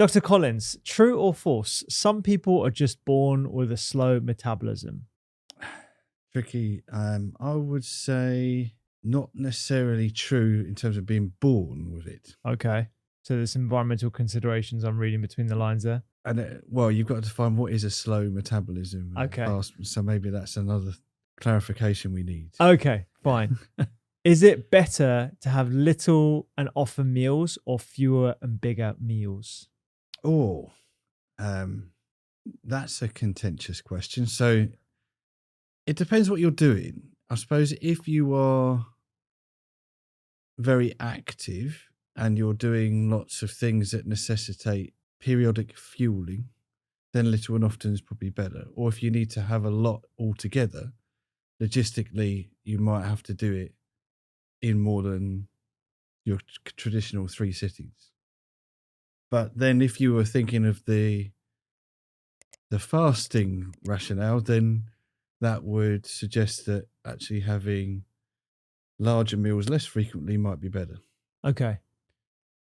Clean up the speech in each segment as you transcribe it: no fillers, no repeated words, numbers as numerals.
Dr. Collins, true or false? Some people are just born with a slow metabolism. Tricky. I would say not necessarily true in terms of being born with it. Okay. So there's environmental considerations I'm reading between the lines there. And well, you've got to define what is a slow metabolism. Okay. Fast, so maybe that's another clarification we need. Okay, fine. Is it better to have little and often meals or fewer and bigger meals? Oh, that's a contentious question. So it depends what you're doing. I suppose if you are very active and you're doing lots of things that necessitate periodic fueling, then little and often is probably better. Or if you need to have a lot altogether, logistically, you might have to do it in more than your traditional 3 sittings. But then if you were thinking of the fasting rationale, then that would suggest that actually having larger meals less frequently might be better. Okay.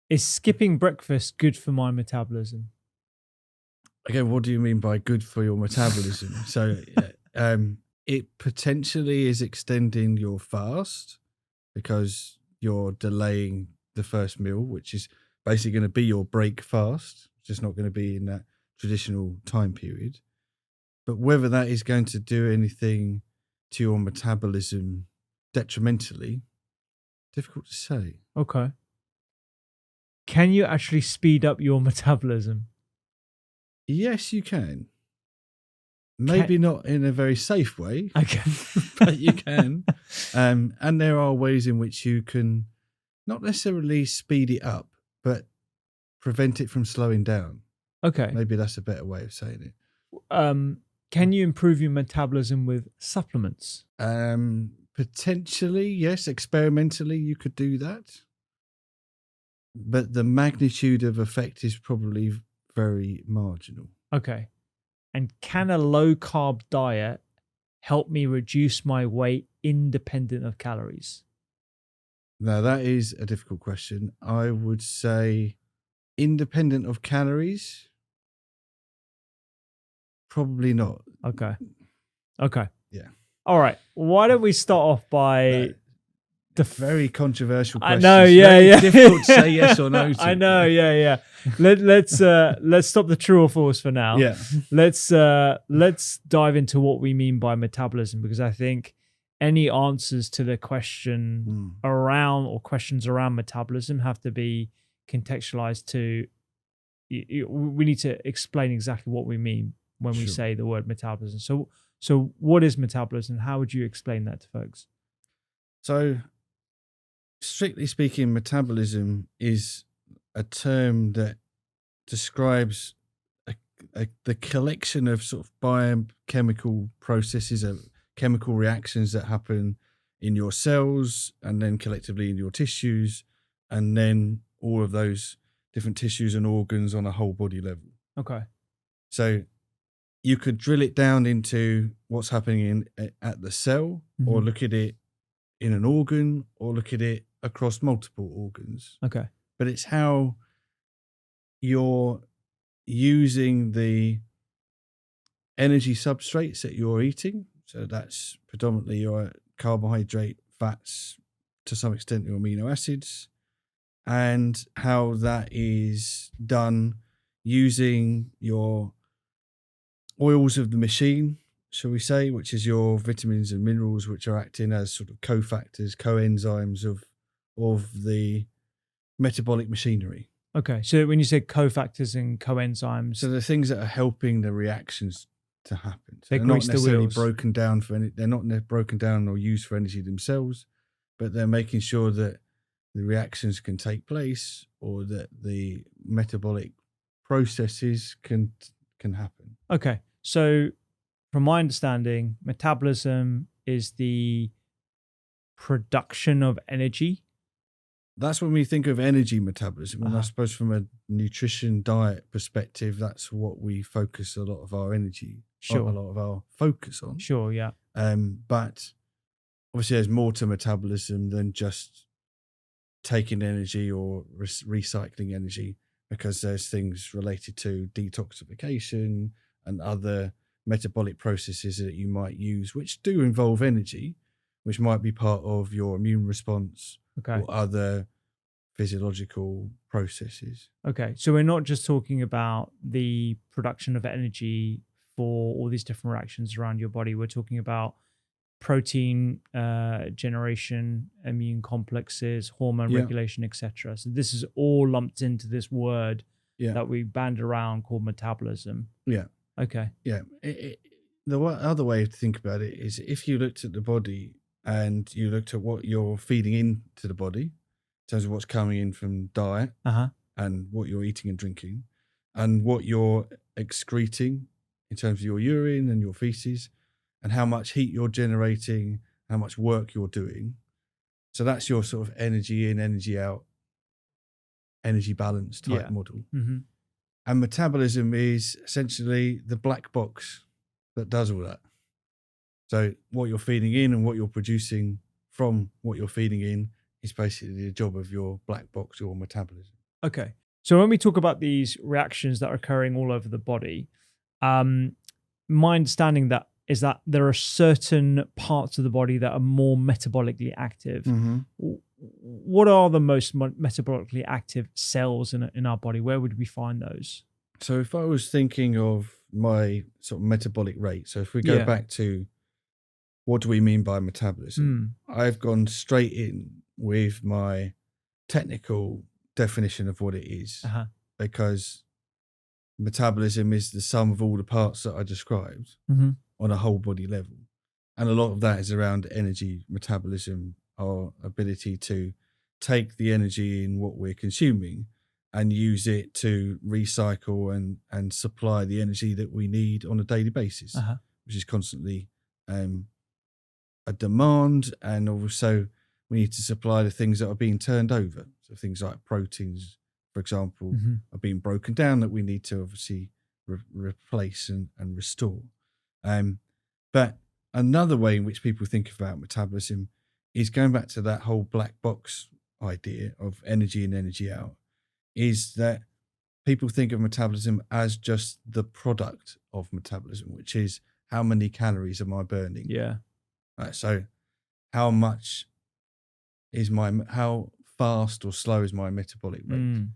Is skipping breakfast good for my metabolism? Again, what do you mean by good for your metabolism? So it potentially is extending your fast because you're delaying the first meal, which is basically going to be your break fast, just not going to be in that traditional time period. But whether that is going to do anything to your metabolism detrimentally, difficult to say. Okay. Can you actually speed up your metabolism? Yes, you can. Maybe not in a very safe way, Okay. but you can. And there are ways in which you can not necessarily speed it up, but prevent it from slowing down. Okay. Maybe that's a better way of saying it. Can you improve your metabolism with supplements? Potentially, yes. Experimentally, you could do that. But the magnitude of effect is probably very marginal. Okay. And can a low carb diet help me reduce my weight independent of calories? Now, that is a difficult question. I would say independent of calories, probably not. Okay. Yeah. All right. Why don't we start off by very controversial question. I know, yeah. Difficult to say yes or no to. I know, yeah. Let's stop the true or false for now. Yeah. Let's dive into what we mean by metabolism, because I think any answers to the question questions around metabolism have to be contextualized to. We need to explain exactly what we mean when we say the word metabolism. So what is metabolism? How would you explain that to folks? So, strictly speaking, metabolism is a term that describes the collection of sort of biochemical processes, of chemical reactions that happen in your cells and then collectively in your tissues, and then all of those different tissues and organs on a whole body level. Okay. So you could drill it down into what's happening at the cell, or look at it in an organ, or look at it across multiple organs. Okay. But it's how you're using the energy substrates that you're eating. So that's predominantly your carbohydrate, fats, to some extent your amino acids, and how that is done using your oils of the machine, shall we say, which is your vitamins and minerals, which are acting as sort of cofactors, coenzymes of the metabolic machinery. Okay, so when you say cofactors and coenzymes, so the things that are helping the reactions to happen. So they they're not grease the necessarily wheels. broken down for any. They're not broken down or used for energy themselves, but they're making sure that the reactions can take place, or that the metabolic processes can happen. Okay, so from my understanding, metabolism is the production of energy. That's when we think of energy metabolism. And I suppose from a nutrition diet perspective, that's what we focus a lot of our energy, a lot of our focus on. Sure, yeah. But obviously there's more to metabolism than just taking energy or recycling energy. because there's things related to detoxification and other metabolic processes that you might use, which do involve energy, which might be part of your immune response Okay. or other physiological processes. Okay. So we're not just talking about the production of energy for all these different reactions around your body. We're talking about protein generation, immune complexes, hormone Yeah. regulation, etc. So this is all lumped into this word Yeah. that we band around called metabolism. Yeah. Okay. Yeah. The other way to think about it is if you looked at the body and you looked at what you're feeding into the body in terms of what's coming in from diet and what you're eating and drinking and what you're excreting in terms of your urine and your feces and how much heat you're generating, how much work you're doing. So that's your sort of energy in, energy out, energy balance type model. Mm-hmm. And metabolism is essentially the black box that does all that. So what you're feeding in and what you're producing from what you're feeding in is basically the job of your black box, your metabolism. Okay. So when we talk about these reactions that are occurring all over the body, my understanding that is that there are certain parts of the body that are more metabolically active. Mm-hmm. What are the most metabolically active cells in our body? Where would we find those? So if I was thinking of my sort of metabolic rate, so if we go back to what do we mean by metabolism, I've gone straight in with my technical definition of what it is, because metabolism is the sum of all the parts that I described on a whole body level. And a lot of that is around energy metabolism, our ability to take the energy in what we're consuming and use it to recycle and supply the energy that we need on a daily basis, which is constantly a demand. And also we need to supply the things that are being turned over. So things like proteins, for example, are being broken down that we need to obviously replace and restore. But another way in which people think about metabolism is going back to that whole black box idea of energy in, energy out, is that people think of metabolism as just the product of metabolism, which is how many calories am I burning? Yeah. Right, so how much is how fast or slow is my metabolic rate?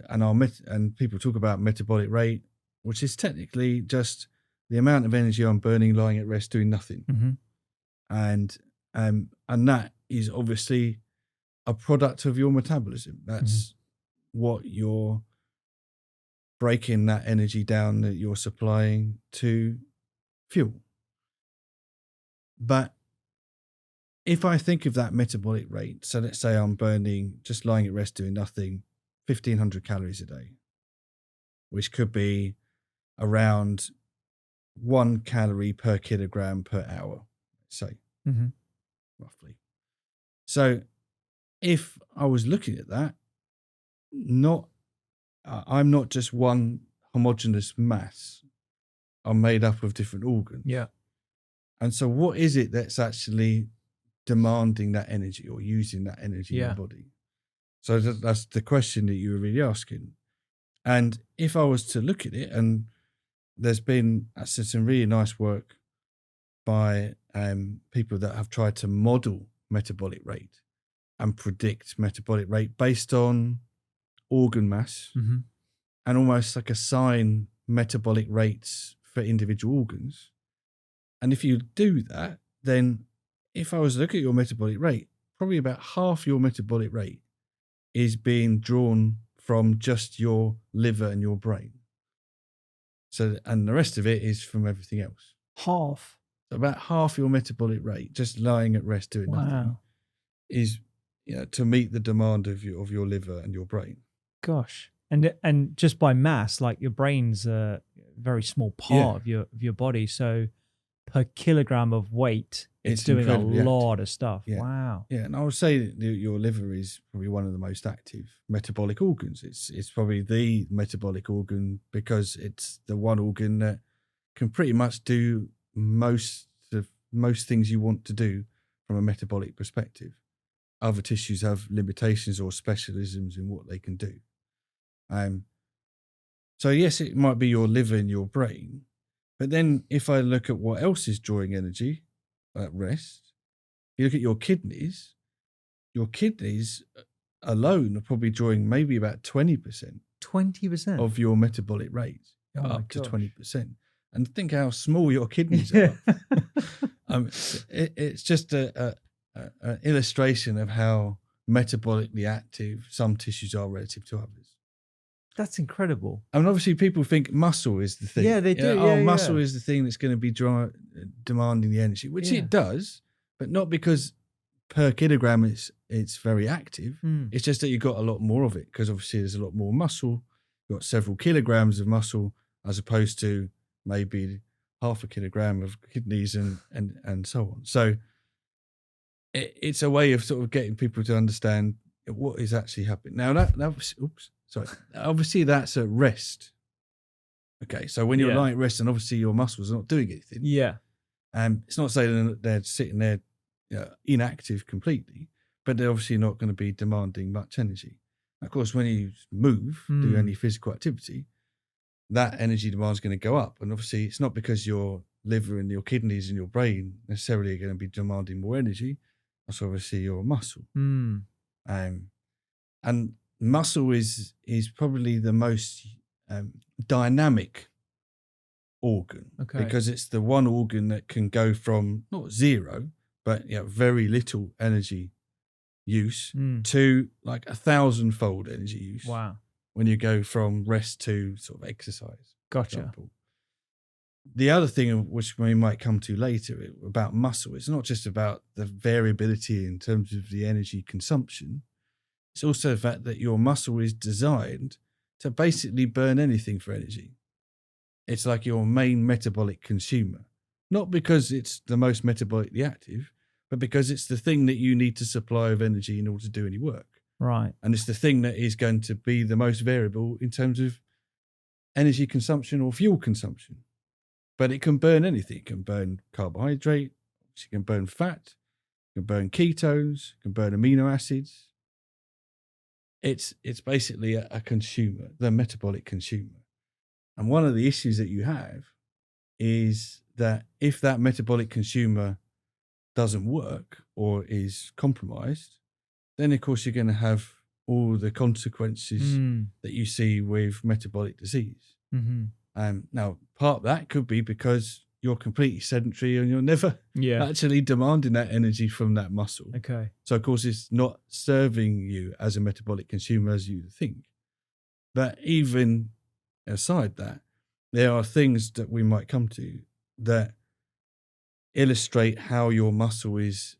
And people talk about metabolic rate, which is technically just the amount of energy I'm burning lying at rest doing nothing. And that is obviously a product of your metabolism. That's what you're breaking that energy down that you're supplying to fuel. But if I think of that metabolic rate, so let's say I'm burning, just lying at rest doing nothing, 1,500 calories a day, which could be around 1 calorie per kilogram per hour, say, roughly. So if I was looking at that, I'm not just one homogeneous mass. I'm made up of different organs. Yeah. And so what is it that's actually demanding that energy or using that energy in the body? So that's the question that you were really asking. And if I was to look at it, and there's been some really nice work by people that have tried to model metabolic rate and predict metabolic rate based on organ mass and almost like assign metabolic rates for individual organs. And if you do that, then if I was to look at your metabolic rate, probably about half your metabolic rate is being drawn from just your liver and your brain. So, and the rest of it is from everything else. Half. So about half your metabolic rate, just lying at rest doing nothing, is to meet the demand of your liver and your brain. Gosh. And just by mass, like your brain's a very small part of your body. So per kilogram of weight, it's doing a lot of stuff. Yeah. Wow. Yeah, and I would say that your liver is probably one of the most active metabolic organs. It's probably the metabolic organ because it's the one organ that can pretty much do most things you want to do from a metabolic perspective. Other tissues have limitations or specialisms in what they can do. So yes, it might be your liver and your brain, but then if I look at what else is drawing energy at rest, you look at your kidneys alone are probably drawing maybe about 20% 20%? of your metabolic rate, Oh my up to gosh. 20%. And think how small your kidneys Yeah. are. It's just an illustration of how metabolically active some tissues are relative to others. That's incredible. I mean, obviously, people think muscle is the thing. Yeah, they do. Oh, Yeah, muscle yeah. is the thing that's going to be demanding the energy, which Yeah. it does, but not because per kilogram it's very active. It's just that you've got a lot more of it because obviously there's a lot more muscle. You've got several kilograms of muscle as opposed to maybe half a kilogram of kidneys and so on. So it's a way of sort of getting people to understand what is actually happening. Now obviously that's at rest. Okay, so when you're lying at rest and obviously your muscles are not doing anything. Yeah. It's not saying that they're sitting there inactive completely, but they're obviously not going to be demanding much energy. Of course, when you move, do any physical activity, that energy demand is going to go up. And obviously it's not because your liver and your kidneys and your brain necessarily are going to be demanding more energy. That's obviously your muscle. And muscle is probably the most dynamic organ, because it's the one organ that can go from not zero, but very little energy use to like 1,000-fold energy use. Wow. When you go from rest to sort of exercise. Gotcha. The other thing, which we might come to later, about muscle, it's not just about the variability in terms of the energy consumption. It's also the fact that your muscle is designed to basically burn anything for energy. It's like your main metabolic consumer, not because it's the most metabolically active, but because it's the thing that you need to supply of energy in order to do any work. Right. And it's the thing that is going to be the most variable in terms of energy consumption or fuel consumption. But it can burn anything. It can burn carbohydrate, it can burn fat, it can burn ketones, it can burn amino acids. It's basically a consumer, the metabolic consumer. And one of the issues that you have is that if that metabolic consumer doesn't work or is compromised, then of course you're going to have all the consequences that you see with metabolic disease. Now, part of that could be because you're completely sedentary and you're never actually demanding that energy from that muscle. Okay. So, of course, it's not serving you as a metabolic consumer as you think. But even aside that, there are things that we might come to that illustrate how your muscle is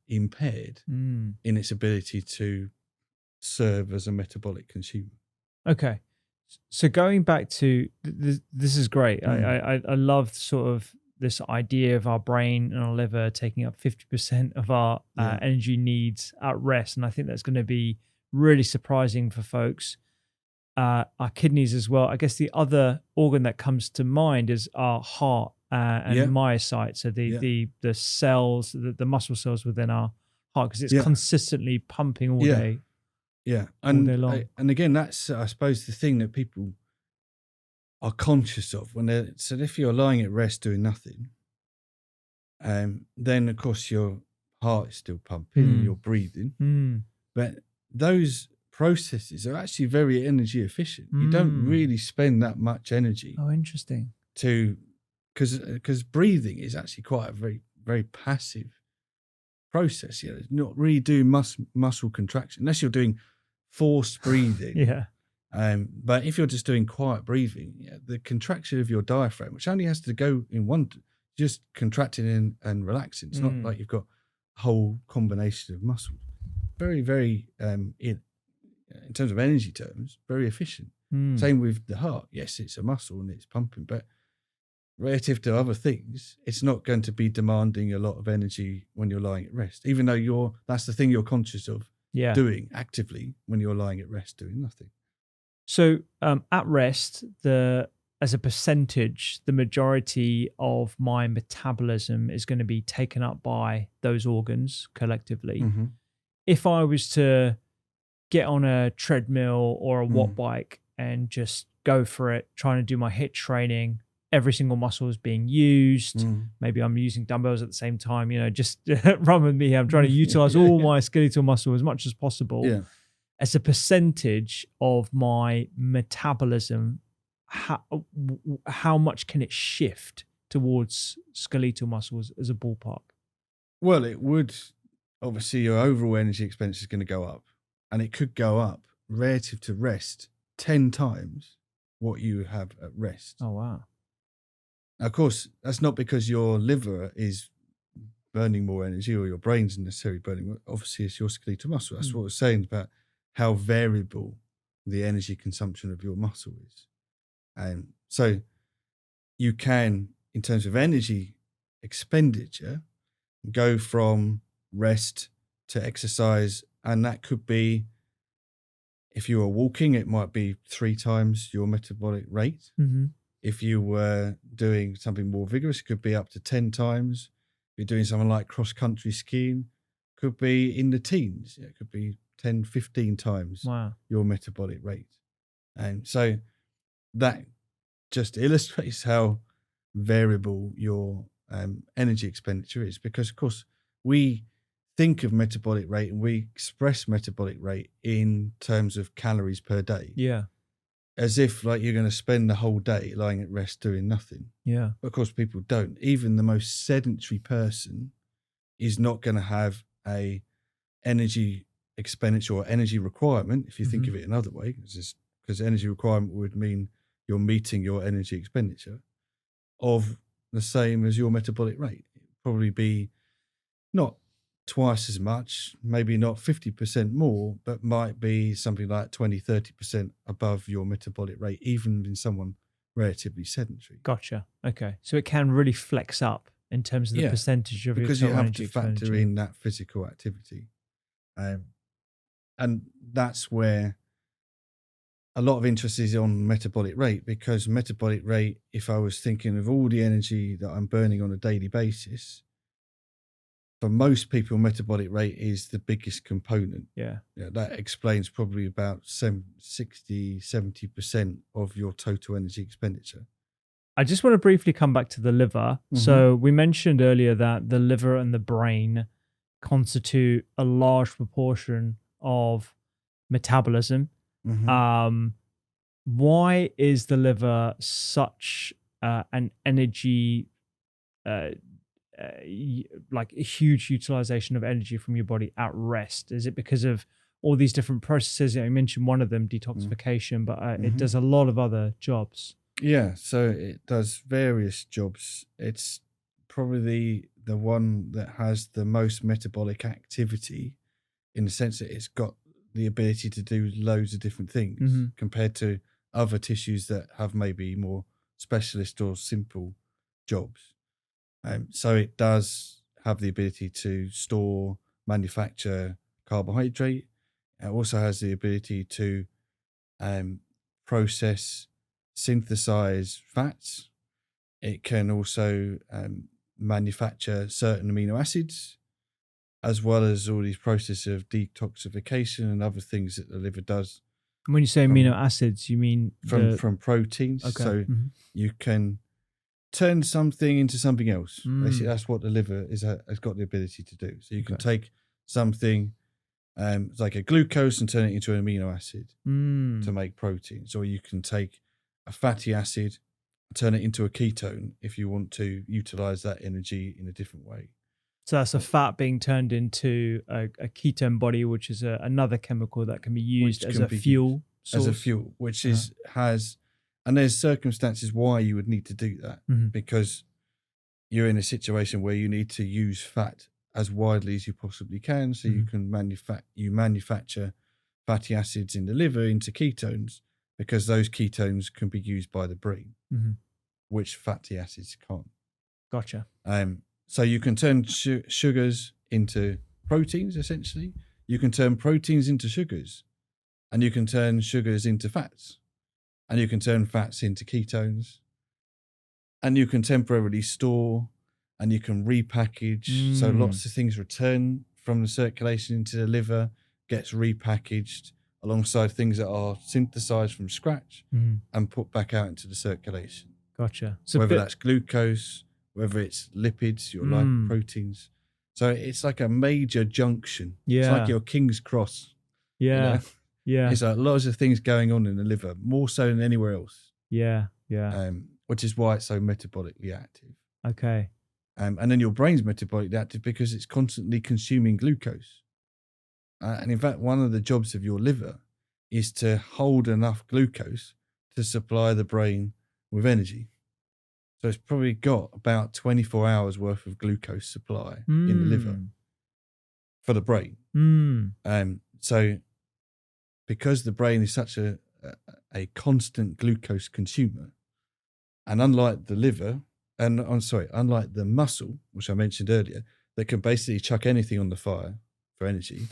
impaired in its ability to serve as a metabolic consumer. Okay. So going back to this is great. I love sort of this idea of our brain and our liver taking up 50% of our energy needs at rest. And I think that's going to be really surprising for folks. Our kidneys as well. I guess the other organ that comes to mind is our heart and myocytes. So the cells, the muscle cells within our heart, because it's consistently pumping all day. Yeah, all day long. And again, that's I suppose the thing that people are conscious of when they're. So if you're lying at rest doing nothing, then of course your heart is still pumping and you're breathing, but those processes are actually very energy efficient. You don't really spend that much energy. Oh, interesting. Because breathing is actually quite a very, very passive process. Not really doing muscle contraction unless you're doing forced breathing. But if you're just doing quiet breathing, the contraction of your diaphragm, which only has to go in one, just contracting and relaxing. It's not like you've got a whole combination of muscles. Very, very in terms of energy terms, very efficient. Same with the heart. Yes, it's a muscle and it's pumping, but relative to other things, it's not going to be demanding a lot of energy when you're lying at rest, even though that's the thing you're conscious of doing actively when you're lying at rest doing nothing. So at rest, as a percentage, the majority of my metabolism is going to be taken up by those organs collectively. If I was to get on a treadmill or a watt bike and just go for it, trying to do my HIIT training. Every single muscle is being used. Maybe I'm using dumbbells at the same time, just run with me. I'm trying to utilize all my skeletal muscle as much as possible. Yeah. As a percentage of my metabolism, how much can it shift towards skeletal muscles as a ballpark? Well, it would. Obviously, your overall energy expenditure is going to go up, and it could go up relative to rest 10 times what you have at rest. Oh, wow. Now, of course, that's not because your liver is burning more energy or your brain's necessarily burning more. Obviously, it's your skeletal muscle. That's what we're saying about how variable the energy consumption of your muscle is. And so you can, in terms of energy expenditure, go from rest to exercise. And that could be, if you were walking, it might be 3 times your metabolic rate. If you were doing something more vigorous, it could be up to 10 times. If you're doing something like cross-country skiing, it could be in the teens. It could be 10, 15 times your metabolic rate. And so that just illustrates how variable your energy expenditure is, because, of course, we think of metabolic rate and we express metabolic rate in terms of calories per day. Yeah. As if like you're going to spend the whole day lying at rest doing nothing. Yeah. But of course, people don't. Even the most sedentary person is not going to have a energy expenditure or energy requirement, if you think of it another way, because energy requirement would mean you're meeting your energy expenditure of the same as your metabolic rate. It'd probably be not twice as much, maybe not 50% more, but might be something like 20, 30% above your metabolic rate, even in someone relatively sedentary. Gotcha. Okay. So it can really flex up in terms of the percentage of because your you total have energy to factor expenditure. in that physical activity. And that's where a lot of interest is on metabolic rate, because metabolic rate, if I was thinking of all the energy that I'm burning on a daily basis, for most people, metabolic rate is the biggest component. Yeah. That explains probably about 60-70% of your total energy expenditure. I just want to briefly come back to the liver. So we mentioned earlier that the liver and the brain constitute a large proportion of metabolism. Why is the liver such an energy, like a huge utilization of energy from your body at rest? Is it because of all these different processes? You mentioned one of them, detoxification, but it does a lot of other jobs. Yeah, so it does various jobs. It's probably the one that has the most metabolic activity, in the sense that it's got the ability to do loads of different things compared to other tissues that have maybe more specialist or simple jobs. So it does have the ability to store, manufacture carbohydrate. It also has the ability to process, synthesize fats. It can also manufacture certain amino acids, as well as all these processes of detoxification and other things that the liver does. When you say amino acids, you mean from proteins. Okay. So you can turn something into something else. Basically, that's what the liver has got the ability to do. So you can take something like a glucose and turn it into an amino acid to make proteins, or you can take a fatty acid and turn it into a ketone if you want to utilize that energy in a different way. So that's a fat being turned into a ketone body, which is another chemical that can be used as a fuel source. As a fuel, which and there's circumstances why you would need to do that, because you're in a situation where you need to use fat as widely as you possibly can, so you can manufacture fatty acids in the liver into ketones, because those ketones can be used by the brain, which fatty acids can't. Gotcha. So you can turn sugars into proteins, essentially. You can turn proteins into sugars, and you can turn sugars into fats, and you can turn fats into ketones, and you can temporarily store, and you can repackage. So lots of things return from the circulation into the liver, gets repackaged, alongside things that are synthesized from scratch Mhm. and put back out into the circulation. Gotcha. So Whether that's glucose, whether it's lipids, your lipoproteins. So it's like a major junction. It's like your King's Cross. Yeah. You know? Yeah. It's like lots of things going on in the liver, more so than anywhere else. Yeah. Yeah. Which is why it's so metabolically active. Okay. And then your brain's metabolically active because it's constantly consuming glucose. And in fact, one of the jobs of your liver is to hold enough glucose to supply the brain with energy. So it's probably got about 24 hours worth of glucose supply in the liver for the brain. So because the brain is such a constant glucose consumer, and unlike the liver, unlike the muscle, which I mentioned earlier, that can basically chuck anything on the fire for energy,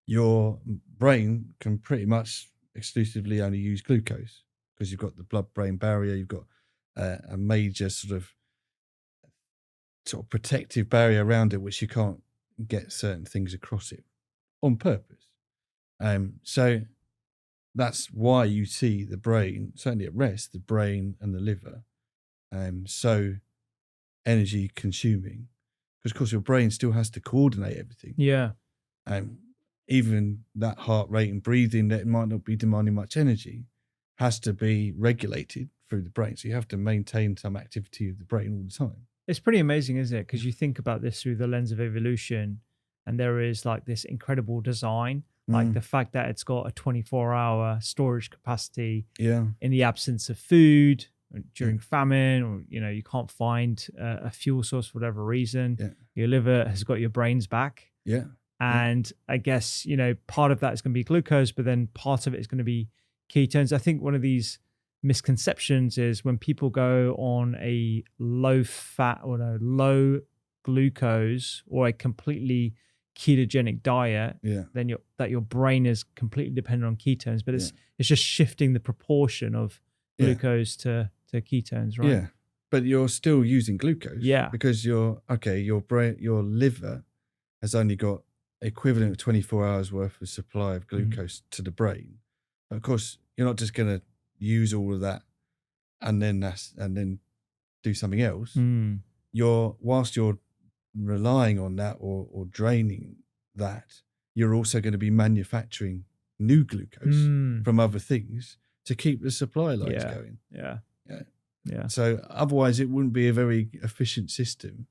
your brain can pretty much exclusively only use glucose because you've got the blood-brain barrier, you've got a major sort of protective barrier around it, which you can't get certain things across it on purpose. So that's why you see the brain, certainly at rest, the brain and the liver, so energy consuming, because of course your brain still has to coordinate everything. Yeah. Even that heart rate and breathing that might not be demanding much energy has to be regulated through the brain. So you have to maintain some activity of the brain all the time. It's pretty amazing, isn't it? Because you think about this through the lens of evolution, and there is like this incredible design, like the fact that it's got a 24-hour storage capacity in the absence of food during famine, or you can't find a fuel source for whatever reason. Your liver has got your brain's back. And I guess part of that is going to be glucose, but then part of it is going to be ketones. I think one of these misconceptions is when people go on a low fat or low glucose or a completely ketogenic diet, then your brain is completely dependent on ketones, but it's just shifting the proportion of glucose to ketones, right? But you're still using glucose, because your liver has only got equivalent of 24 hours worth of supply of glucose to the brain. Of course, you're not just going to use all of that and then do something else. Whilst you're relying on that or draining that, you're also going to be manufacturing new glucose from other things to keep the supply lines going. So otherwise it wouldn't be a very efficient system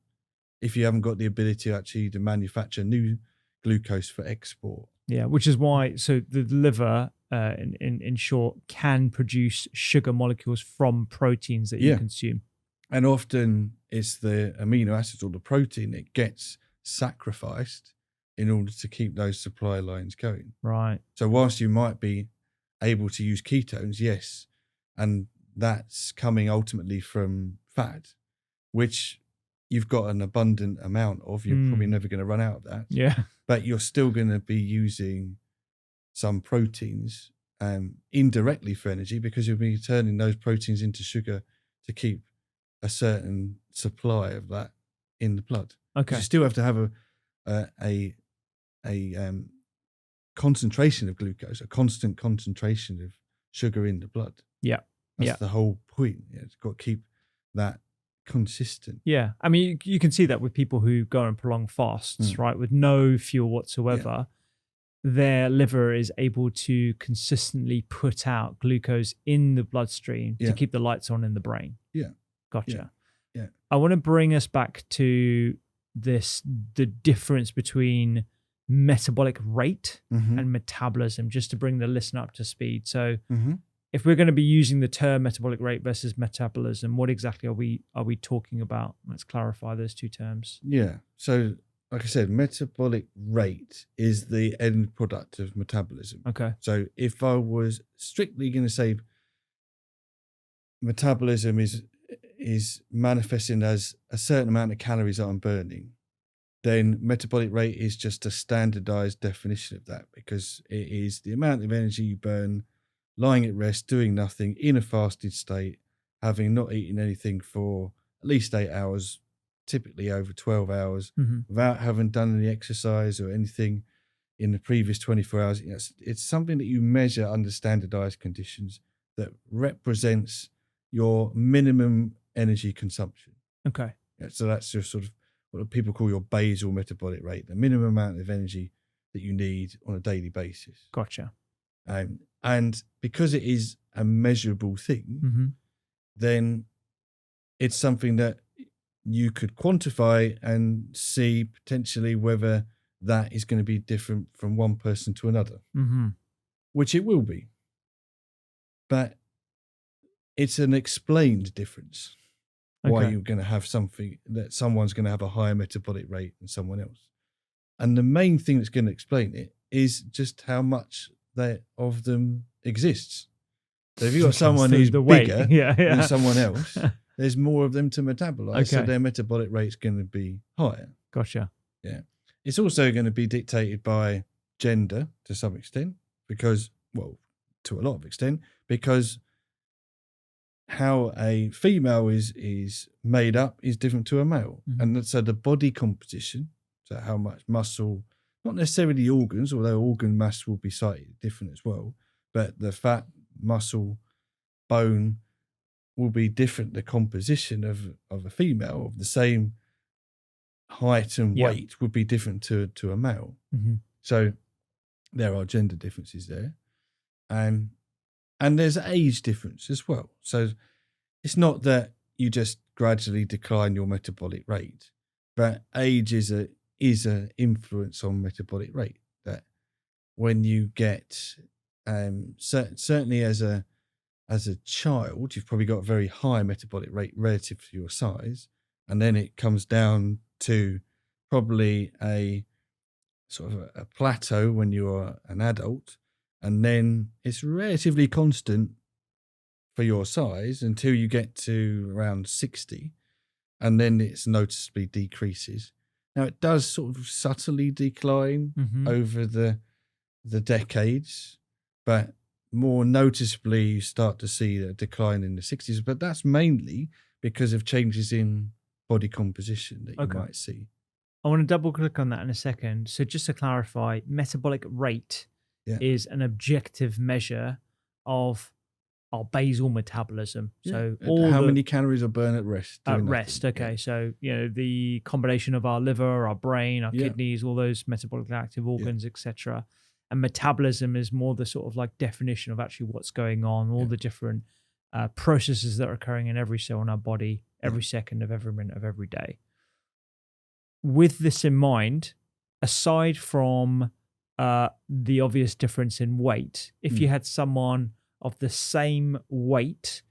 if you haven't got the ability actually to manufacture new glucose for export. Which is why the liver in short can produce sugar molecules from proteins that you consume. And often it's the amino acids or the protein that gets sacrificed in order to keep those supply lines going. Right. So whilst you might be able to use ketones, yes, and that's coming ultimately from fat, which you've got an abundant amount of. You're probably never going to run out of that. But you're still going to be using some proteins indirectly for energy, because you'll be turning those proteins into sugar to keep a certain supply of that in the blood. Okay. You still have to have a concentration of glucose, a constant concentration of sugar in the blood. That's the whole point. It's got to keep that consistent. I mean, you can see that with people who go on prolonged fasts, right, with no fuel whatsoever. Their liver is able to consistently put out glucose in the bloodstream to keep the lights on in the brain. Gotcha. I want to bring us back to the difference between metabolic rate and metabolism, just to bring the listener up to speed. So if we're going to be using the term metabolic rate versus metabolism, what exactly are we talking about? Let's clarify those two terms. So like I said, metabolic rate is the end product of metabolism. Okay. So if I was strictly going to say metabolism is manifesting as a certain amount of calories that I'm burning, then metabolic rate is just a standardized definition of that, because it is the amount of energy you burn lying at rest, doing nothing, in a fasted state, having not eaten anything for at least 8 hours, typically over 12 hours, without having done any exercise or anything, in the previous 24 hours. It's something that you measure under standardized conditions that represents your minimum energy consumption. Okay. So that's your sort of what people call your basal metabolic rate, the minimum amount of energy that you need on a daily basis. Gotcha. And because it is a measurable thing, then it's something that you could quantify and see potentially whether that is going to be different from one person to another, which it will be. But it's an explained difference. Why you're going to have something that someone's going to have a higher metabolic rate than someone else. And the main thing that's going to explain it is just how much of them exists. So if you've got someone who's bigger than someone else, there's more of them to metabolize, so their metabolic rate's going to be higher. Gotcha. Yeah. It's also going to be dictated by gender to some extent, because, well, to a lot of extent, because how a female is made up is different to a male. And so the body composition, so how much muscle, not necessarily organs, although organ mass will be slightly different as well, but the fat, muscle, bone will be different. The composition of a female of the same height and weight would be different to a male. So there are gender differences there. And there's age difference as well. So it's not that you just gradually decline your metabolic rate, but age is a influence on metabolic rate. That when you get certainly as a child, you've probably got a very high metabolic rate relative to your size, and then it comes down to probably a sort of a plateau when you're an adult. And then it's relatively constant for your size until you get to around 60. And then it's noticeably decreases. Now, it does sort of subtly decline over the decades, but more noticeably you start to see a decline in the 60s. But that's mainly because of changes in body composition that you might see. I want to double click on that in a second. So just to clarify, metabolic rate is an objective measure of our basal metabolism. So how many calories are burned at rest? At rest, okay. So, the combination of our liver, our brain, our kidneys, all those metabolically active organs, etc. And metabolism is more the sort of like definition of actually what's going on, all the different processes that are occurring in every cell in our body, every second of every minute of every day. With this in mind, aside from the obvious difference in weight, if you had someone of the same weight,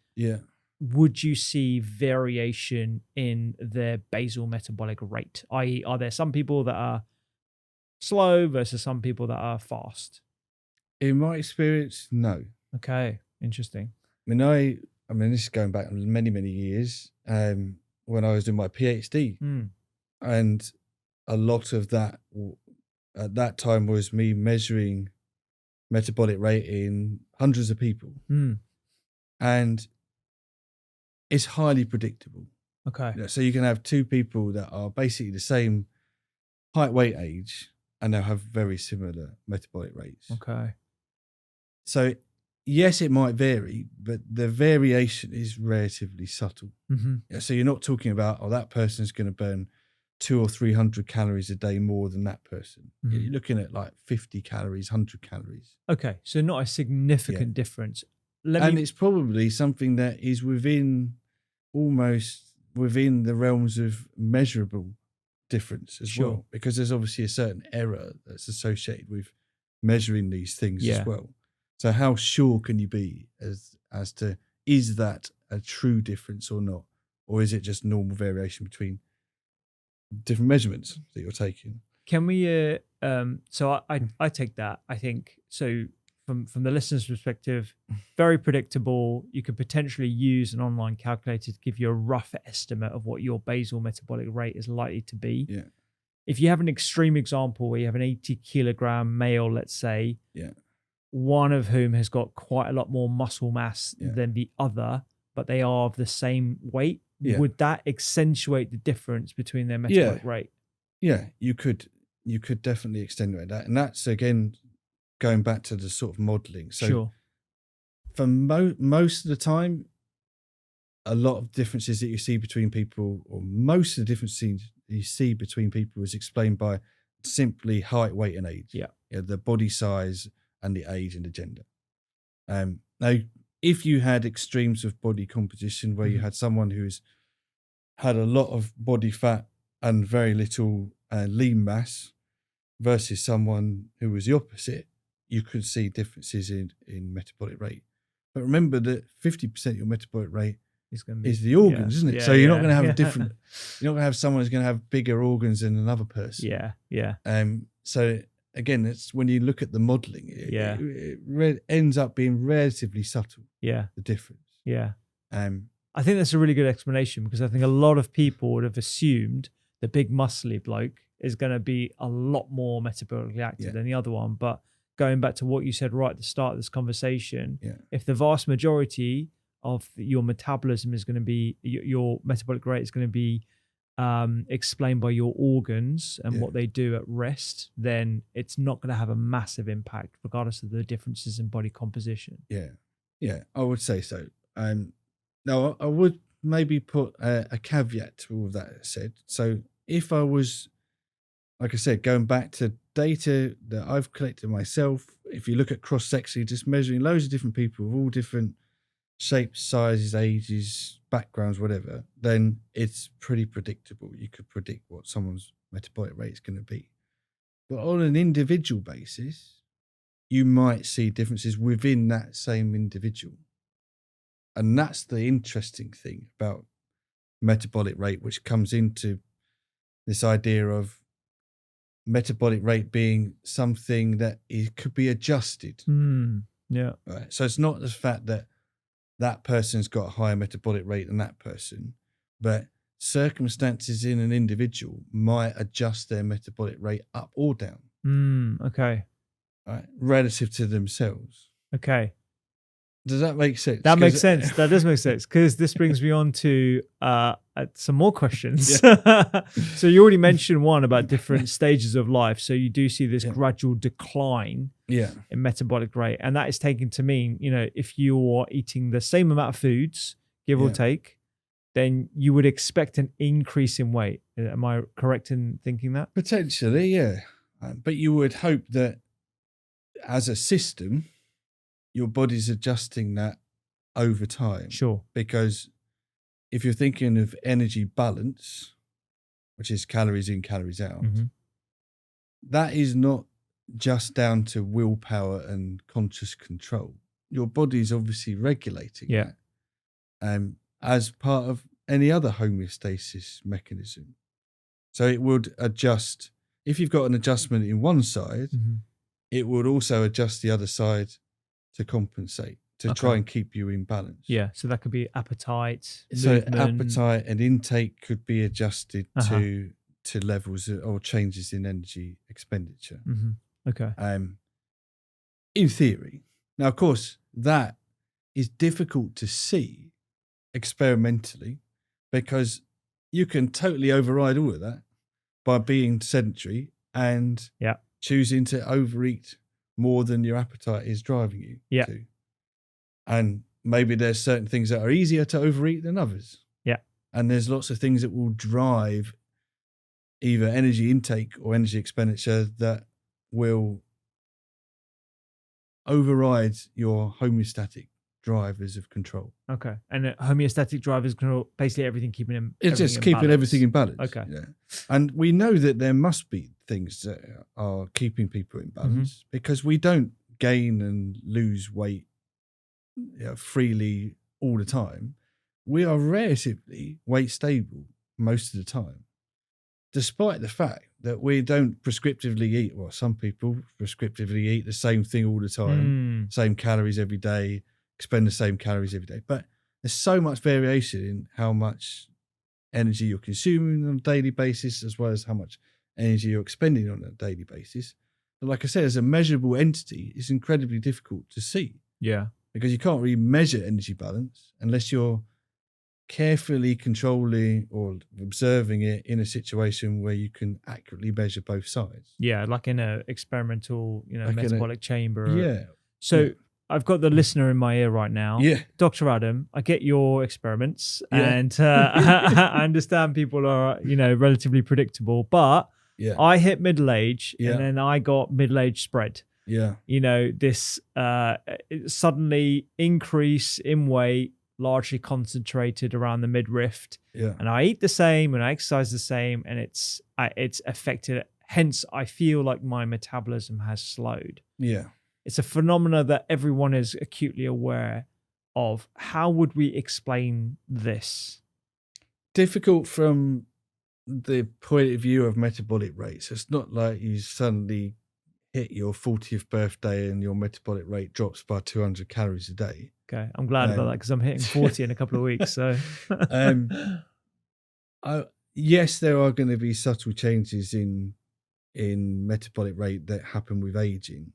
would you see variation in their basal metabolic rate? I.e., are there some people that are slow versus some people that are fast? In my experience, no. Okay, interesting. I mean, this is going back many, many years when I was doing my PhD. And a lot of that at that time was me measuring metabolic rate in hundreds of people. And it's highly predictable. Okay. So you can have two people that are basically the same height, weight, age, and they'll have very similar metabolic rates. Okay. So yes, it might vary, but the variation is relatively subtle. So you're not talking about, that person's going to burn 200 or 300 calories a day more than that person. You're looking at like 50 calories, 100 calories. Okay, so not a significant difference. It's probably something that is almost within the realms of measurable difference as well, because there's obviously a certain error that's associated with measuring these things as well. So how sure can you be as to, is that a true difference or not? Or is it just normal variation between different measurements that you're taking? Can we so I take that. I think so from the listener's perspective, very predictable. You could potentially use an online calculator to give you a rough estimate of what your basal metabolic rate is likely to be. If you have an extreme example where you have an 80 kilogram male, let's say, one of whom has got quite a lot more muscle mass than the other, but they are of the same weight, would that accentuate the difference between their metabolic rate? Yeah, you could you could definitely extenuate that. And that's, again, going back to the sort of modeling. So Sure. for most of the time, a lot of differences that you see between people, or most of the differences you see between people, is explained by simply height, weight, and age. Yeah. The body size and the age and the gender. Now, if you had extremes of body composition where you had someone who's had a lot of body fat and very little lean mass versus someone who was the opposite, you could see differences in metabolic rate. But remember that 50% of your metabolic rate is the organs, isn't it? So you're not going to have different. You're not going to have someone who's going to have bigger organs than another person. Yeah. So again, it's when you look at the modelling, it ends up being relatively subtle. Yeah. The difference. Yeah. I think that's a really good explanation, because I think a lot of people would have assumed the big muscly bloke is going to be a lot more metabolically active than the other one. But going back to what you said right at the start of this conversation, if the vast majority of your metabolism is going to be, your metabolic rate is going to be explained by your organs and what they do at rest, then it's not going to have a massive impact regardless of the differences in body composition. Yeah, I would say so. Now, I would maybe put a caveat to all of that said. So if I was, like I said, going back to data that I've collected myself, if you look at cross-sectionally, just measuring loads of different people of all different shapes, sizes, ages, backgrounds, whatever, then it's pretty predictable. You could predict what someone's metabolic rate is going to be. But on an individual basis, you might see differences within that same individual. And that's the interesting thing about metabolic rate, which comes into this idea of metabolic rate being something that could be adjusted. Yeah. Right. So it's not the fact that that person's got a higher metabolic rate than that person, but circumstances in an individual might adjust their metabolic rate up or down. Okay. Right. Relative to themselves. Okay. Does that make sense? That makes sense. That does make sense, because this brings me on to some more questions. So you already mentioned one about different stages of life. So you do see this gradual decline in metabolic rate. And that is taken to mean, if you're eating the same amount of foods, give or take, then you would expect an increase in weight. Am I correct in thinking that? Potentially, yeah. But you would hope that as a system, your body's adjusting that over time. Sure. Because if you're thinking of energy balance, which is calories in, calories out, that is not just down to willpower and conscious control. Your body's obviously regulating that as part of any other homeostasis mechanism. So it would adjust. If you've got an adjustment in one side, it would also adjust the other side to compensate, to try and keep you in balance. Yeah, so that could be appetite, movement. Appetite and intake could be adjusted to levels or changes in energy expenditure. Okay. In theory. Now, of course, that is difficult to see experimentally, because you can totally override all of that by being sedentary and choosing to overeat more than your appetite is driving you to. And maybe there's certain things that are easier to overeat than others. Yeah. And there's lots of things that will drive either energy intake or energy expenditure that will override your homeostatic drivers of control. Okay. And homeostatic drivers control basically everything, keeping them. It's just keeping everything in balance. Okay. Yeah. And we know that there must be things that are keeping people in balance, because we don't gain and lose weight freely all the time. We are relatively weight stable most of the time, despite the fact that we don't prescriptively eat. Well, some people prescriptively eat the same thing all the time, same calories every day, expend the same calories every day. But there's so much variation in how much energy you're consuming on a daily basis, as well as how much energy you're expending on a daily basis. But like I said, as a measurable entity, it's incredibly difficult to see. Yeah. Because you can't really measure energy balance unless you're carefully controlling or observing it in a situation where you can accurately measure both sides. Yeah, like in a experimental, Like metabolic chamber. Yeah. So yeah. I've got the listener in my ear right now. Yeah. Dr. Adam, I get your experiments, Yeah. and I understand people are, relatively predictable, but Yeah. I hit middle age, Yeah. and then I got middle age spread. Yeah. This suddenly increase in weight, largely concentrated around the midriff. Yeah. And I eat the same and I exercise the same, and it's affected it. Hence, I feel like my metabolism has slowed. Yeah. It's a phenomena that everyone is acutely aware of. How would we explain this? Difficult from the point of view of metabolic rates. It's not like you suddenly hit your 40th birthday and your metabolic rate drops by 200 calories a day. Okay, I'm glad about that because I'm hitting 40 in a couple of weeks. So, yes, there are going to be subtle changes in metabolic rate that happen with aging.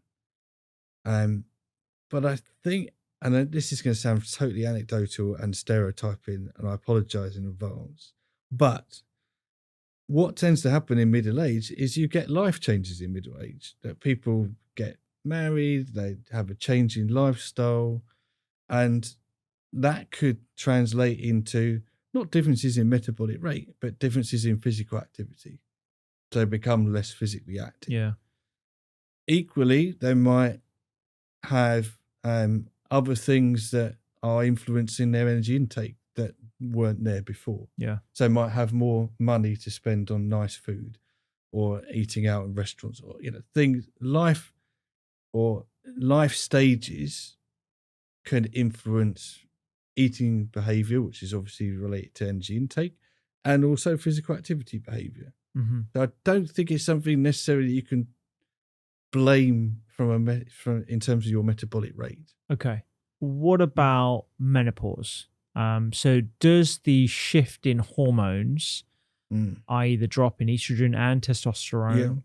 But I think, and this is going to sound totally anecdotal and stereotyping, and I apologize in advance, but what tends to happen in middle age is you get life changes in middle age, that people get married, they have a change in lifestyle, and that could translate into not differences in metabolic rate, but differences in physical activity. So they become less physically active. yeah. Equally, they might have other things that are influencing their energy intake that weren't there before. Yeah. So they might have more money to spend on nice food or eating out in restaurants, or things, life stages can influence eating behavior, which is obviously related to energy intake, and also physical activity behavior. Mm-hmm. So I don't think it's something necessarily you can blame from in terms of your metabolic rate. Okay. What about menopause? So does the shift in hormones, i.e. the drop in estrogen and testosterone,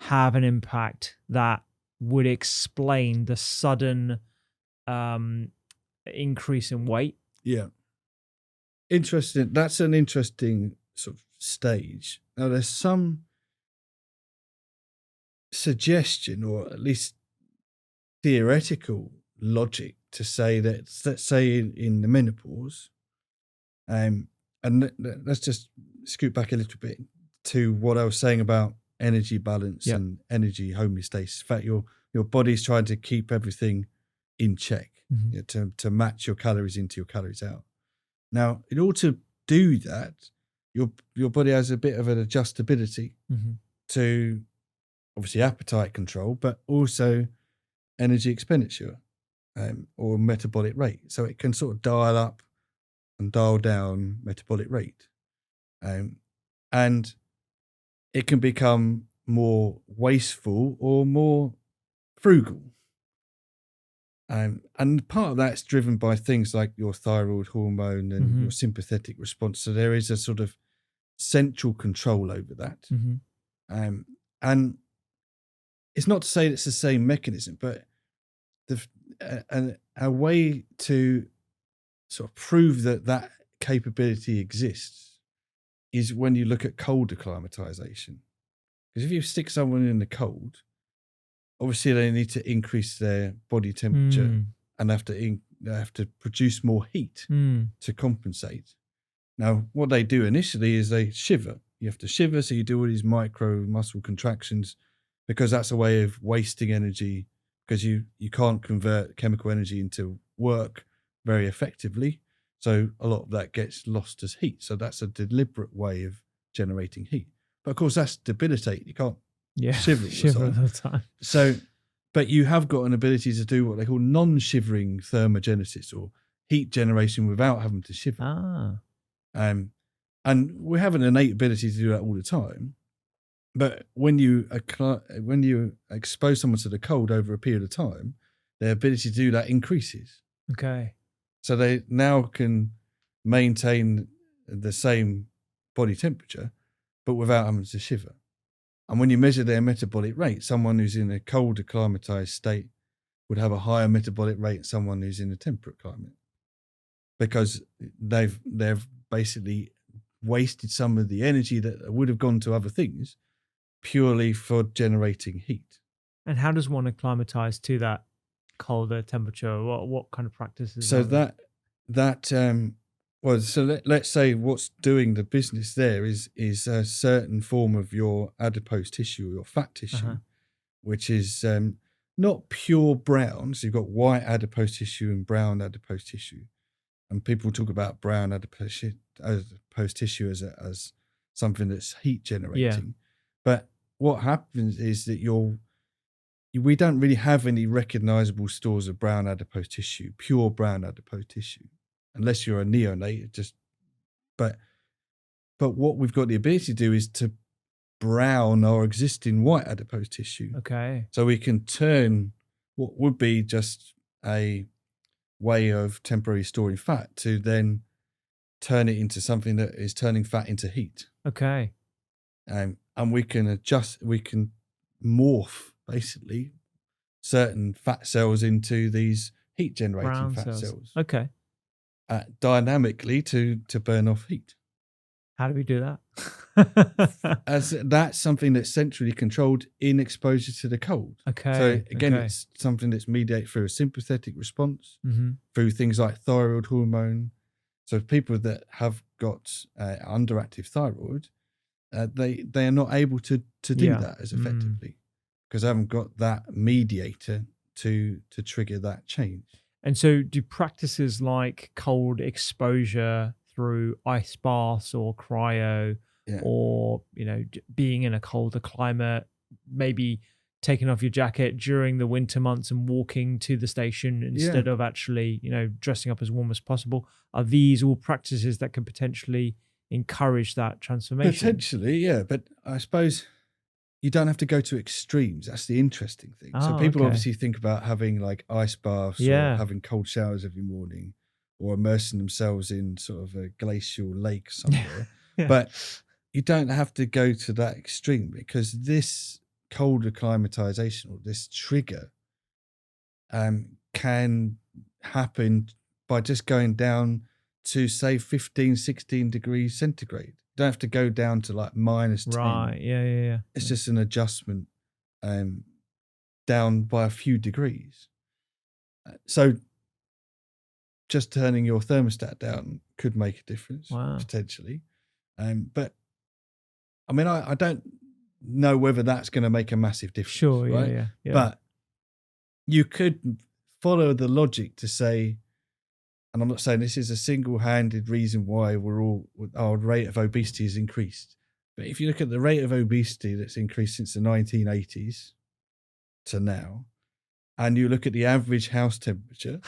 have an impact that would explain the sudden increase in weight? Yeah. Interesting. That's an interesting sort of stage. Now, there's some suggestion, or at least theoretical logic, to say that, let's say in the menopause, and let's just scoot back a little bit to what I was saying about energy balance and energy homeostasis. In fact, your body's trying to keep everything in check, to match your calories into your calories out. Now, in order to do that, your body has a bit of an adjustability to obviously appetite control, but also energy expenditure or metabolic rate. So it can sort of dial up and dial down metabolic rate. And it can become more wasteful or more frugal. And part of that's driven by things like your thyroid hormone and your sympathetic response. So there is a sort of central control over that. And it's not to say it's the same mechanism, but a way to sort of prove that capability exists is when you look at cold acclimatization. Because if you stick someone in the cold, obviously they need to increase their body temperature and have to produce more heat to compensate. Now, what they do initially is they shiver. You have to shiver, so you do all these micro muscle contractions, because that's a way of wasting energy, because you can't convert chemical energy into work very effectively. So a lot of that gets lost as heat. So that's a deliberate way of generating heat. But of course, that's debilitating. You can't shiver all the time. So, but you have got an ability to do what they call non-shivering thermogenesis, or heat generation without having to shiver. And we have an innate ability to do that all the time. But when you expose someone to the cold over a period of time, their ability to do that increases. Okay. So they now can maintain the same body temperature, but without having to shiver. And when you measure their metabolic rate, someone who's in a cold acclimatized state would have a higher metabolic rate than someone who's in a temperate climate. because they've basically wasted some of the energy that would have gone to other things purely for generating heat. And how does one acclimatize to that colder temperature? What kind of practices? So let's say what's doing the business there is a certain form of your adipose tissue or your fat tissue, which is not pure brown. So you've got white adipose tissue and brown adipose tissue, and people talk about brown adipose tissue as something that's heat generating. But what happens is that we don't really have any recognizable stores of brown adipose tissue, pure brown adipose tissue, unless you're a neonate. But what we've got the ability to do is to brown our existing white adipose tissue. Okay. So we can turn what would be just a way of temporarily storing fat to then turn it into something that is turning fat into heat. Okay. And we can morph basically certain fat cells into these heat generating Brown fat cells. Okay. Dynamically to burn off heat. How do we do that? As that's something that's centrally controlled in exposure to the cold. Okay. So again, it's something that's mediated through a sympathetic response, through things like thyroid hormone. So people that have got underactive thyroid, they are not able to do that as effectively because they haven't got that mediator to trigger that change. And so do practices like cold exposure through ice baths or cryo or, being in a colder climate, maybe taking off your jacket during the winter months and walking to the station instead of actually, dressing up as warm as possible. Are these all practices that can potentially encourage that transformation? Potentially, yeah. But I suppose you don't have to go to extremes. That's the interesting thing. So people obviously think about having like ice baths or having cold showers every morning or immersing themselves in sort of a glacial lake somewhere. But you don't have to go to that extreme because this cold acclimatization or this trigger can happen by just going down to say 15, 16 degrees centigrade. You don't have to go down to like minus 10. Right, yeah. It's just an adjustment down by a few degrees. So just turning your thermostat down could make a difference, potentially. But I mean, I don't know whether that's going to make a massive difference. Sure, right? Yeah. But you could follow the logic to say, and I'm not saying this is a single-handed reason why our rate of obesity has increased. But if you look at the rate of obesity that's increased since the 1980s to now, and you look at the average house temperature,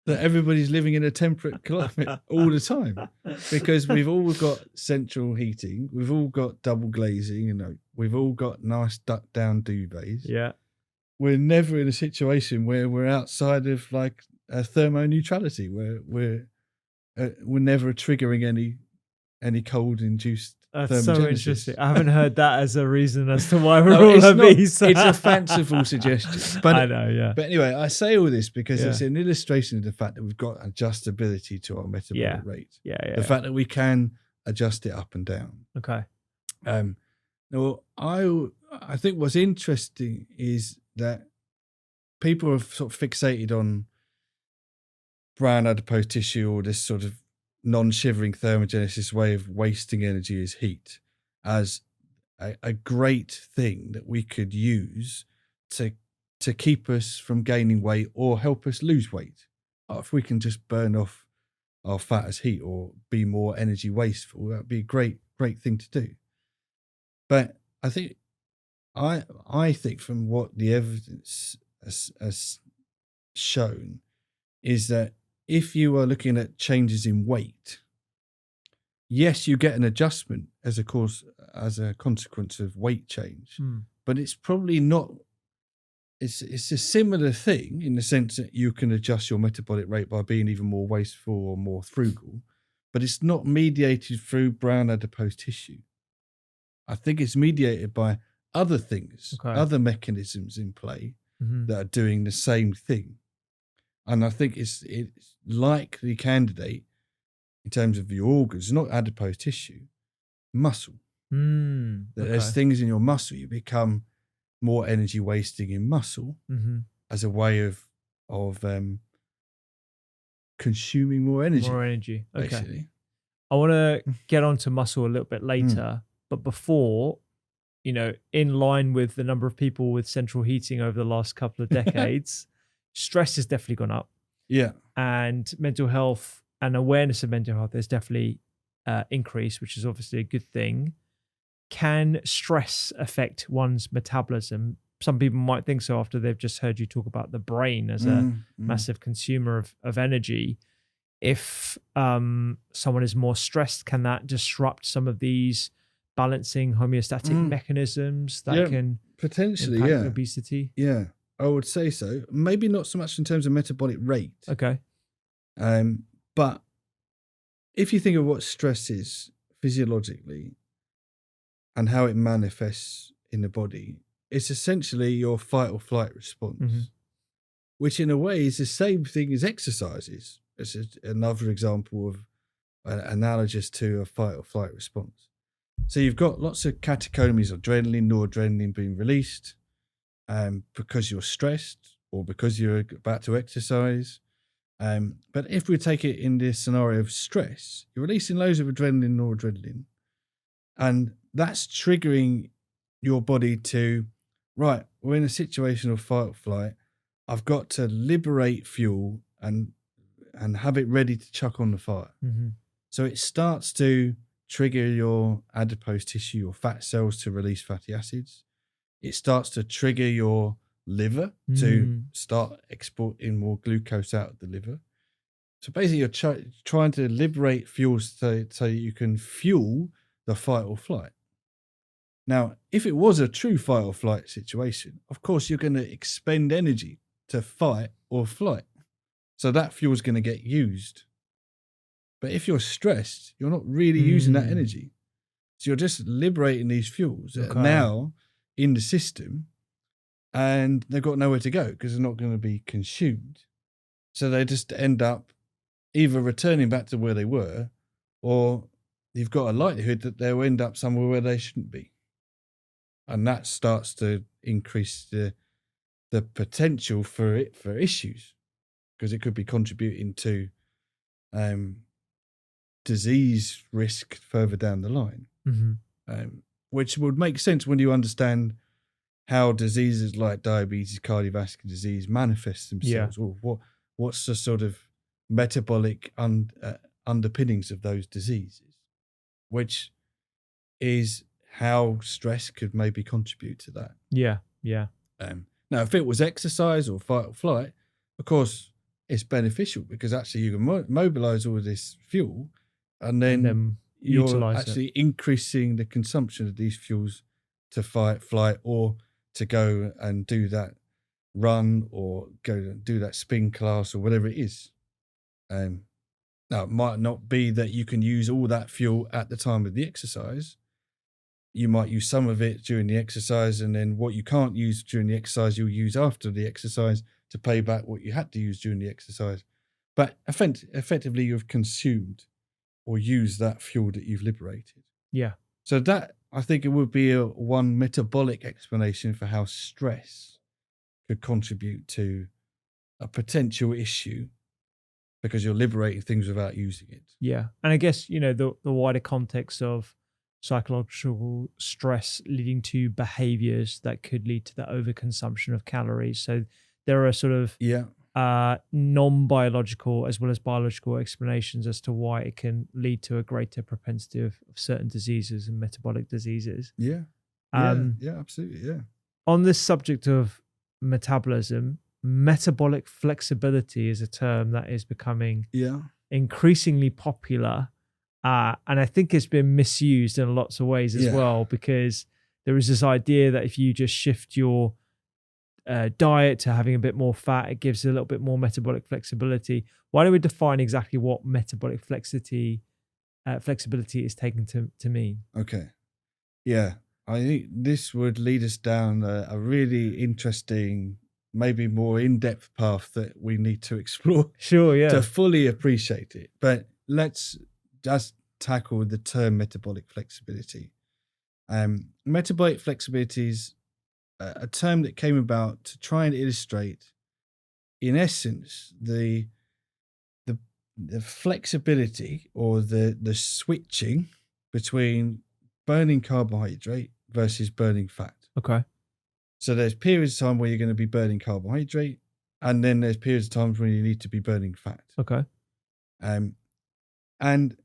that everybody's living in a temperate climate all the time because we've all got central heating, we've all got double glazing, we've all got nice duck-down duvets. Yeah. We're never in a situation where we're outside of like a thermoneutrality, where we're never triggering any cold-induced That's thermogenesis. so interesting. I haven't heard that as a reason as to why we're all obese. It's a fanciful suggestion. But I know, yeah. But anyway, I say all this because it's an illustration of the fact that we've got adjustability to our metabolic rate. Yeah. The fact that we can adjust it up and down. Okay. Now, I think what's interesting is that people are sort of fixated on brown adipose tissue or this sort of non-shivering thermogenesis way of wasting energy as heat as a great thing that we could use to keep us from gaining weight or help us lose weight. If we can just burn off our fat as heat or be more energy wasteful, that'd be a great thing to do. But I think from what the evidence has shown is that if you are looking at changes in weight, yes, you get an adjustment as a consequence of weight change, but it's probably not. It's a similar thing in the sense that you can adjust your metabolic rate by being even more wasteful or more frugal, but it's not mediated through brown adipose tissue. I think it's mediated by other things, other mechanisms in play that are doing the same thing. And I think it's like the candidate in terms of your organs, not adipose tissue, muscle. There's things in your muscle, you become more energy wasting in muscle as a way of consuming more energy. More energy. Okay. Basically. I want to get onto muscle a little bit later, but before, you know, in line with the number of people with central heating over the last couple of decades, stress has definitely gone up. Yeah. And mental health and awareness of mental health has definitely increased, which is obviously a good thing. Can stress affect one's metabolism? Some people might think so after they've just heard you talk about the brain as a massive consumer of energy. If someone is more stressed, can that disrupt some of these balancing homeostatic mechanisms that can potentially impact obesity? Yeah, I would say so. Maybe not so much in terms of metabolic rate. Okay. But if you think of what stress is physiologically and how it manifests in the body, it's essentially your fight or flight response, which in a way is the same thing as exercises. It's another example of analogous to a fight or flight response. So you've got lots of catecholamines, adrenaline, noradrenaline being released because you're stressed or because you're about to exercise. But if we take it in this scenario of stress, you're releasing loads of adrenaline, noradrenaline, and that's triggering your body to, right, we're in a situation of fight or flight. I've got to liberate fuel and have it ready to chuck on the fire. So it starts to trigger your adipose tissue, your fat cells to release fatty acids. It starts to trigger your liver to start exporting more glucose out of the liver. So basically you're trying to liberate fuels so you can fuel the fight or flight. Now, if it was a true fight or flight situation, of course you're going to expend energy to fight or flight. So that fuel is going to get used. But if you're stressed, you're not really using that energy. So you're just liberating these fuels that are now in the system and they've got nowhere to go because they're not going to be consumed. So they just end up either returning back to where they were, or you've got a likelihood that they'll end up somewhere where they shouldn't be. And that starts to increase the potential for issues, because it could be contributing to disease risk further down the line, which would make sense when you understand how diseases like diabetes, cardiovascular disease manifest themselves, or what's the sort of metabolic underpinnings of those diseases, which is how stress could maybe contribute to that. Now, if it was exercise or fight or flight, of course, it's beneficial because actually you can mobilize all of this fuel and then you're actually increasing the consumption of these fuels to fight, flight, or to go and do that run or go and do that spin class or whatever it is. Now, it might not be that you can use all that fuel at the time of the exercise. You might use some of it during the exercise, and then what you can't use during the exercise, you'll use after the exercise to pay back what you had to use during the exercise. But effectively, you've consumed or used that fuel that you've liberated. So that, I think it would be one metabolic explanation for how stress could contribute to a potential issue, because you're liberating things without using it. And I guess, you know, the wider context of psychological stress leading to behaviors that could lead to the overconsumption of calories. So there are sort of non-biological as well as biological explanations as to why it can lead to a greater propensity of certain diseases and metabolic diseases. Absolutely. On this subject of metabolism, metabolic flexibility is a term that is becoming increasingly popular. And I think it's been misused in lots of ways as well, because there is this idea that if you just shift your diet to having a bit more fat, it gives a little bit more metabolic flexibility. Why don't we define exactly what metabolic flexibility is taken to mean? Okay. I think this would lead us down a really interesting maybe more in-depth path that we need to explore Sure, yeah. to fully appreciate it. But let's just tackle the term metabolic flexibility. Metabolic flexibility is a term that came about to try and illustrate, in essence, the flexibility or the switching between burning carbohydrate versus burning fat. Okay. So there's periods of time where you're going to be burning carbohydrate, and then there's periods of times when you need to be burning fat. Okay. And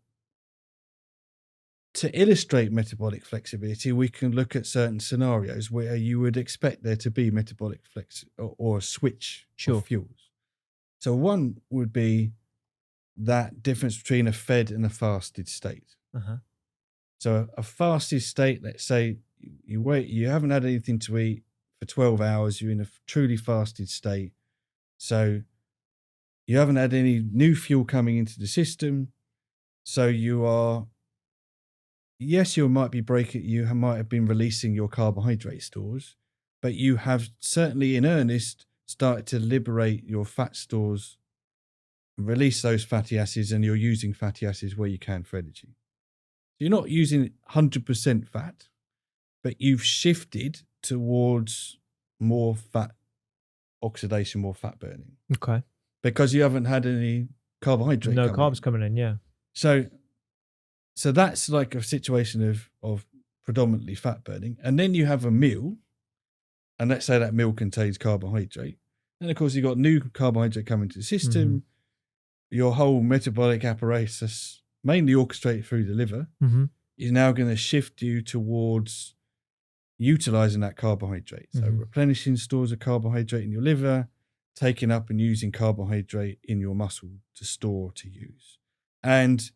to illustrate metabolic flexibility, we can look at certain scenarios where you would expect there to be metabolic flex or a switch of fuels. So one would be that difference between a fed and a fasted state. Uh-huh. So a fasted state, let's say you haven't had anything to eat for 12 hours, you're in a truly fasted state. So you haven't had any new fuel coming into the system. So you are, yes, you might have been releasing your carbohydrate stores, but you have certainly in earnest started to liberate your fat stores, release those fatty acids, and you're using fatty acids where you can for energy. You're not using 100% fat, but you've shifted towards more fat oxidation, more fat burning. Okay. Because you haven't had any carbohydrate. No carbs coming in, yeah. So that's like a situation of predominantly fat burning. And then you have a meal, and let's say that meal contains carbohydrate. And of course, you've got new carbohydrate coming to the system. Mm-hmm. Your whole metabolic apparatus, mainly orchestrated through the liver, mm-hmm. is now going to shift you towards utilizing that carbohydrate. So replenishing stores of carbohydrate in your liver, taking up and using carbohydrate in your muscle to store, to use. And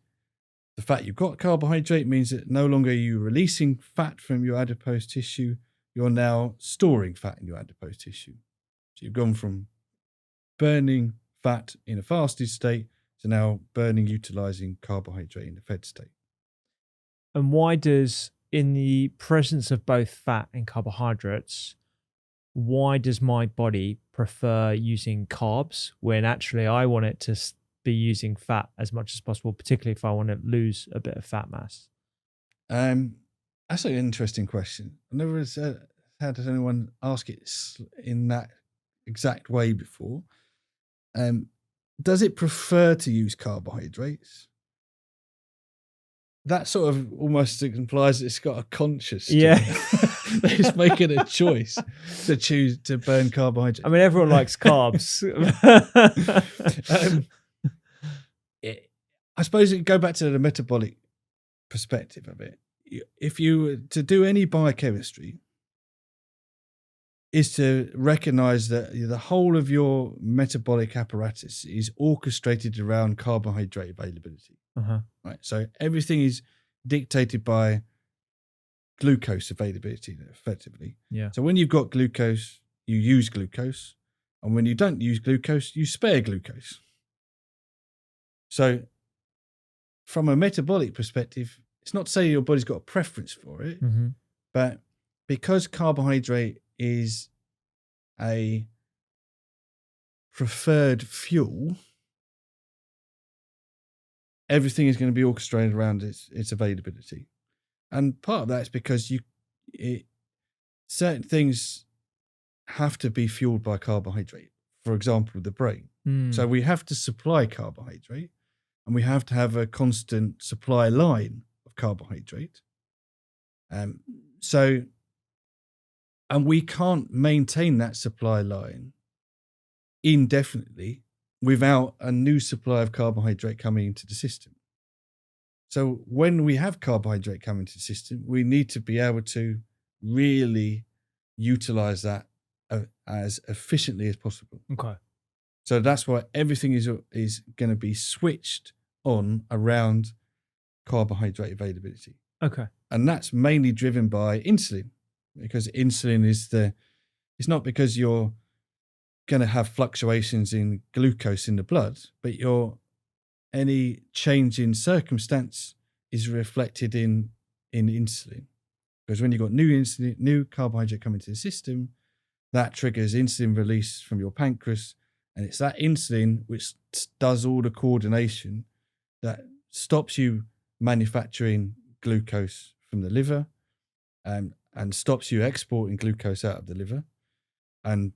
the fact you've got carbohydrate means that no longer are you releasing fat from your adipose tissue, you're now storing fat in your adipose tissue. So you've gone from burning fat in a fasted state to now burning, utilizing carbohydrate in the fed state. And why does, in the presence of both fat and carbohydrates, why does my body prefer using carbs when actually I want it to be using fat as much as possible, particularly if I want to lose a bit of fat mass? That's an interesting question. I've never had anyone ask it in that exact way before. Does it prefer to use carbohydrates? That sort of almost implies it's got a conscience. Yeah. It's making a choice to choose to burn carbohydrates. I mean, everyone likes carbs. I suppose it go back to the metabolic perspective of it. If you were to do any biochemistry, is to recognize that the whole of your metabolic apparatus is orchestrated around carbohydrate availability. Uh-huh. Right. So everything is dictated by glucose availability, effectively. Yeah. So when you've got glucose, you use glucose. And when you don't use glucose, you spare glucose. So from a metabolic perspective, it's not to say your body's got a preference for it, but because carbohydrate is a preferred fuel, everything is going to be orchestrated around its availability. And part of that is because certain things have to be fueled by carbohydrate. For example, the brain. So we have to supply carbohydrate, and we have to have a constant supply line of carbohydrate. And we can't maintain that supply line indefinitely without a new supply of carbohydrate coming into the system. So when we have carbohydrate coming into the system, we need to be able to really utilize that as efficiently as possible. Okay. So that's why everything is going to be switched on around carbohydrate availability. Okay. And that's mainly driven by insulin, because insulin it's not because you're going to have fluctuations in glucose in the blood, but any change in circumstance is reflected in insulin. Because when you've got new carbohydrate coming to the system, that triggers insulin release from your pancreas, and it's that insulin which does all the coordination that stops you manufacturing glucose from the liver, and stops you exporting glucose out of the liver, and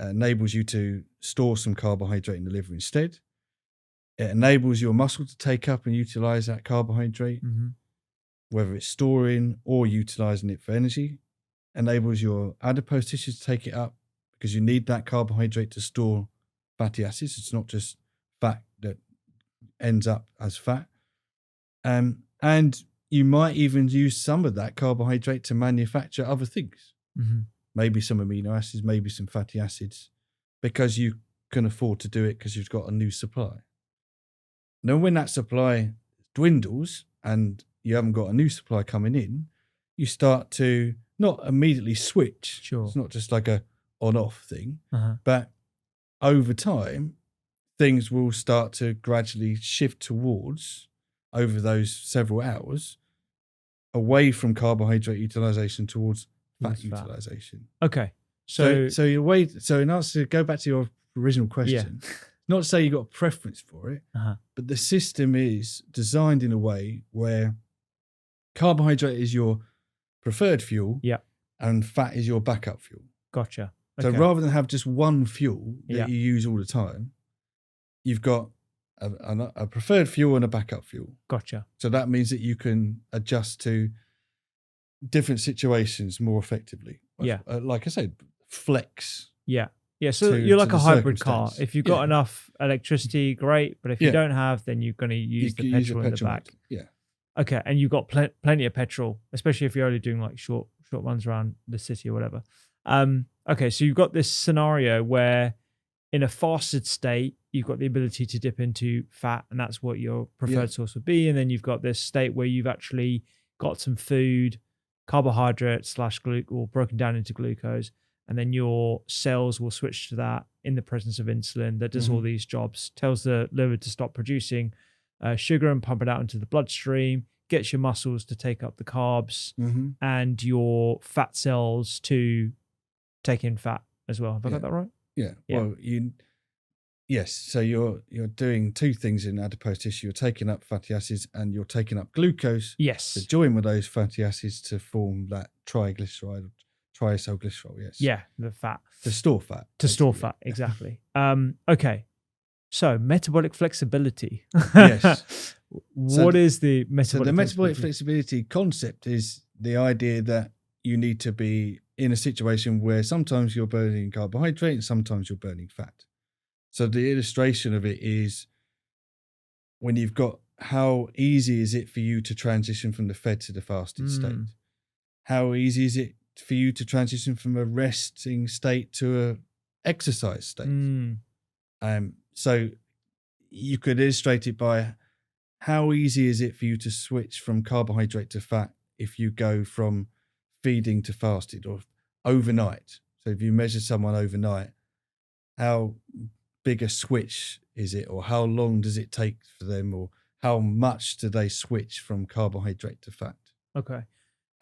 enables you to store some carbohydrate in the liver instead. It enables your muscle to take up and utilize that carbohydrate, whether it's storing or utilizing it for energy. Enables your adipose tissue to take it up because you need that carbohydrate to store fatty acids. It's not just fat that ends up as fat. And you might even use some of that carbohydrate to manufacture other things. Maybe some amino acids, maybe some fatty acids, because you can afford to do it because you've got a new supply. Now, when that supply dwindles and you haven't got a new supply coming in, you start to not immediately switch. Sure. It's not just like a on-off thing, but over time, things will start to gradually shift towards, over those several hours, away from carbohydrate utilization towards fat utilization. Okay. So in answer to go back to your original question, not to say you've got a preference for it, but the system is designed in a way where carbohydrate is your preferred fuel, and fat is your backup fuel. Gotcha. So rather than have just one fuel that you use all the time, you've got a preferred fuel and a backup fuel. Gotcha. So that means that you can adjust to different situations more effectively. Yeah. Like I said, flex. Yeah. Yeah. So you're like a hybrid car. If you've got enough electricity, great. But if you don't have, then you're going to use the petrol in the back. Yeah. Okay. And you've got plenty of petrol, especially if you're only doing like short runs around the city or whatever. Okay. So you've got this scenario where in a fasted state, you've got the ability to dip into fat, and that's what your preferred source would be. And then you've got this state where you've actually got some food, carbohydrate / or broken down into glucose, and then your cells will switch to that in the presence of insulin that does all these jobs, tells the liver to stop producing sugar and pump it out into the bloodstream, gets your muscles to take up the carbs, and your fat cells to take in fat as well. Have I got that right? Yeah. Well, yes. So you're doing two things in adipose tissue. You're taking up fatty acids and you're taking up glucose. Yes. To join with those fatty acids to form that triglyceride, triacylglycerol. Yes. Yeah, the fat. To store fat. Exactly. Okay. So metabolic flexibility. Yes. What is the metabolic? So the metabolic flexibility concept is the idea that you need to be in a situation where sometimes you're burning carbohydrate and sometimes you're burning fat. So the illustration of it is when you've got how easy is it for you to transition from the fed to the fasted state? How easy is it for you to transition from a resting state to a exercise state? So you could illustrate it by how easy is it for you to switch from carbohydrate to fat if you go from feeding to fasted or overnight. So if you measure someone overnight, how big a switch is it, or how long does it take for them, or how much do they switch from carbohydrate to fat? Okay.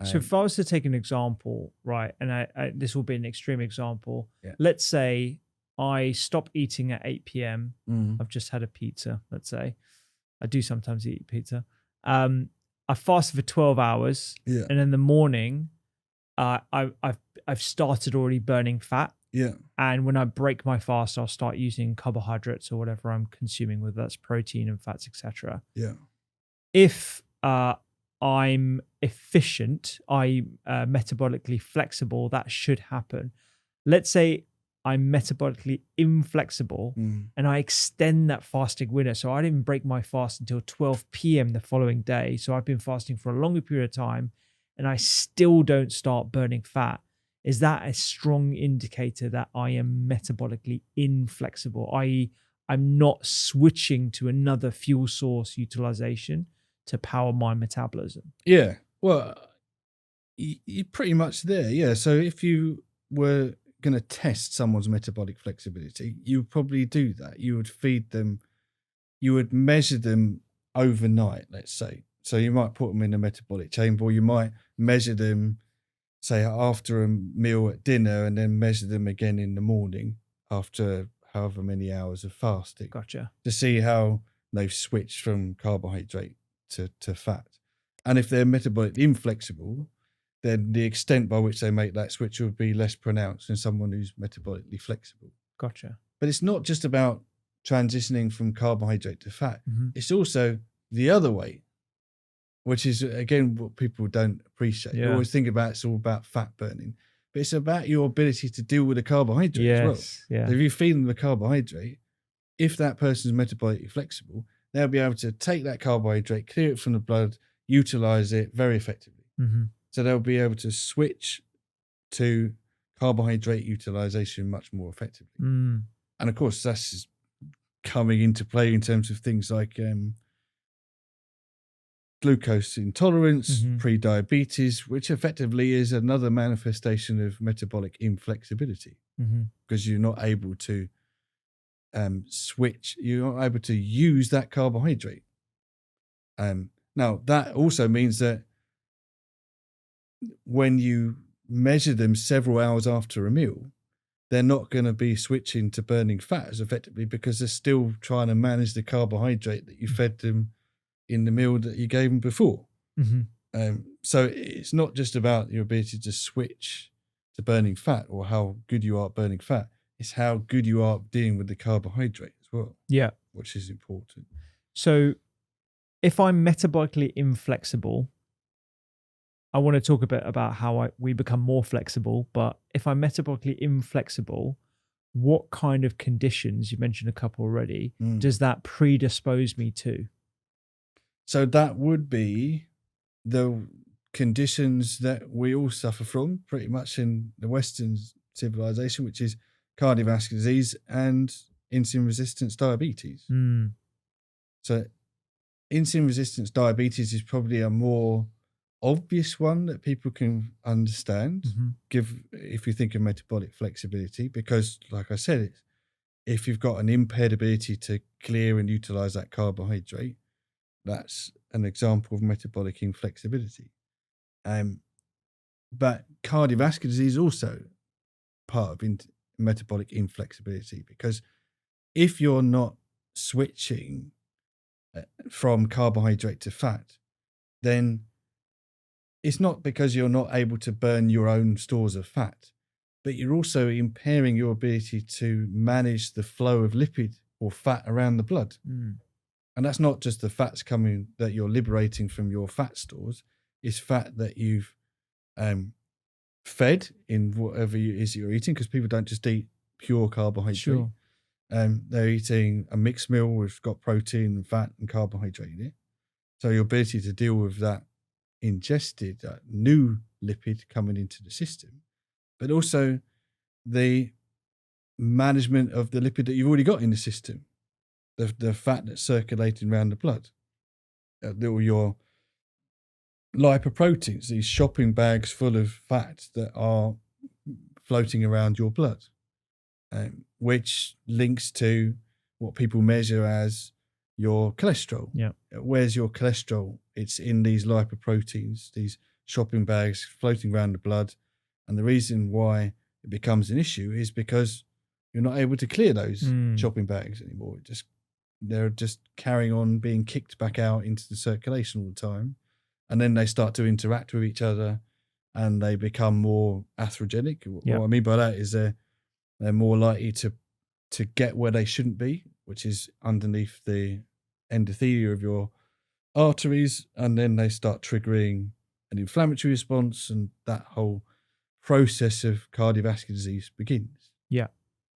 So if I was to take an example, right, and this will be an extreme example. Let's say I stop eating at 8 p.m. I've just had a pizza, let's say. I do sometimes eat pizza. I fasted for 12 hours. And in the morning, I've started already burning fat. And when I break my fast, I'll start using carbohydrates or whatever I'm consuming, whether that's protein and fats, etc. If I'm efficient, I'm metabolically flexible, that should happen. Let's say I'm metabolically inflexible and I extend that fasting window. So I didn't break my fast until 12 p.m. the following day. So I've been fasting for a longer period of time and I still don't start burning fat. Is that a strong indicator that I am metabolically inflexible, i.e. I'm not switching to another fuel source utilization to power my metabolism? Yeah, well, you're pretty much there. Yeah, so if you were going to test someone's metabolic flexibility, you would probably do that. You would feed them, you would measure them overnight, let's say. So you might put them in a metabolic chamber, or you might measure them say after a meal at dinner and then measure them again in the morning after however many hours of fasting. Gotcha. To see how they've switched from carbohydrate to fat. And if they're metabolically inflexible, then the extent by which they make that switch would be less pronounced than someone who's metabolically flexible. Gotcha. But it's not just about transitioning from carbohydrate to fat. Mm-hmm. It's also the other way, which is, again, what people don't appreciate. Yeah. They always think about it's all about fat burning, but it's about your ability to deal with the carbohydrate as well. Yeah. So if you feed them the carbohydrate, if that person's metabolically flexible, they'll be able to take that carbohydrate, clear it from the blood, utilize it very effectively. Mm-hmm. So they'll be able to switch to carbohydrate utilization much more effectively. Mm. And of course, that's coming into play in terms of things like glucose intolerance, Mm-hmm. pre-diabetes, which effectively is another manifestation of metabolic inflexibility, Mm-hmm. because you're not able to switch, you're not able to use that carbohydrate. Now, that also means that when you measure them several hours after a meal, they're not going to be switching to burning fat as effectively, because they're still trying to manage the carbohydrate that you fed them in the meal that you gave them before. Mm-hmm. So it's not just about your ability to switch to burning fat or how good you are at burning fat. It's how good you are at dealing with the carbohydrate as well. Yeah. Which is important. So if I'm metabolically inflexible, I want to talk a bit about how we become more flexible. But if I'm metabolically inflexible, what kind of conditions, you mentioned a couple already, does that predispose me to? So that would be the conditions that we all suffer from pretty much in the Western civilization, which is cardiovascular disease and insulin resistance diabetes. Mm. So insulin resistance diabetes is probably a more obvious one that people can understand, if you think of metabolic flexibility, because like I said, if you've got an impaired ability to clear and utilize that carbohydrate, that's an example of metabolic inflexibility. But cardiovascular disease is also part of metabolic inflexibility, because if you're not switching from carbohydrate to fat, then it's not because you're not able to burn your own stores of fat, but you're also impairing your ability to manage the flow of lipid or fat around the blood. Mm. And that's not just the fats coming that you're liberating from your fat stores. It's fat that you've fed in whatever it is you're eating, because people don't just eat pure carbohydrate. Sure. They're eating a mixed meal with got protein and fat and carbohydrate in it. So your ability to deal with that ingested new lipid coming into the system, but also the management of the lipid that you've already got in the system, the fat that's circulating around the blood, your lipoproteins, these shopping bags full of fat that are floating around your blood, which links to what people measure as your cholesterol. Yeah. Where's your cholesterol? It's in these lipoproteins, these shopping bags floating around the blood. And the reason why it becomes an issue is because you're not able to clear those shopping bags anymore. They're just carrying on being kicked back out into the circulation all the time. And then they start to interact with each other and they become more atherogenic. Yeah. What I mean by that is they're more likely to get where they shouldn't be, which is underneath the endothelium of your arteries, and then they start triggering an inflammatory response, and that whole process of cardiovascular disease begins. Yeah.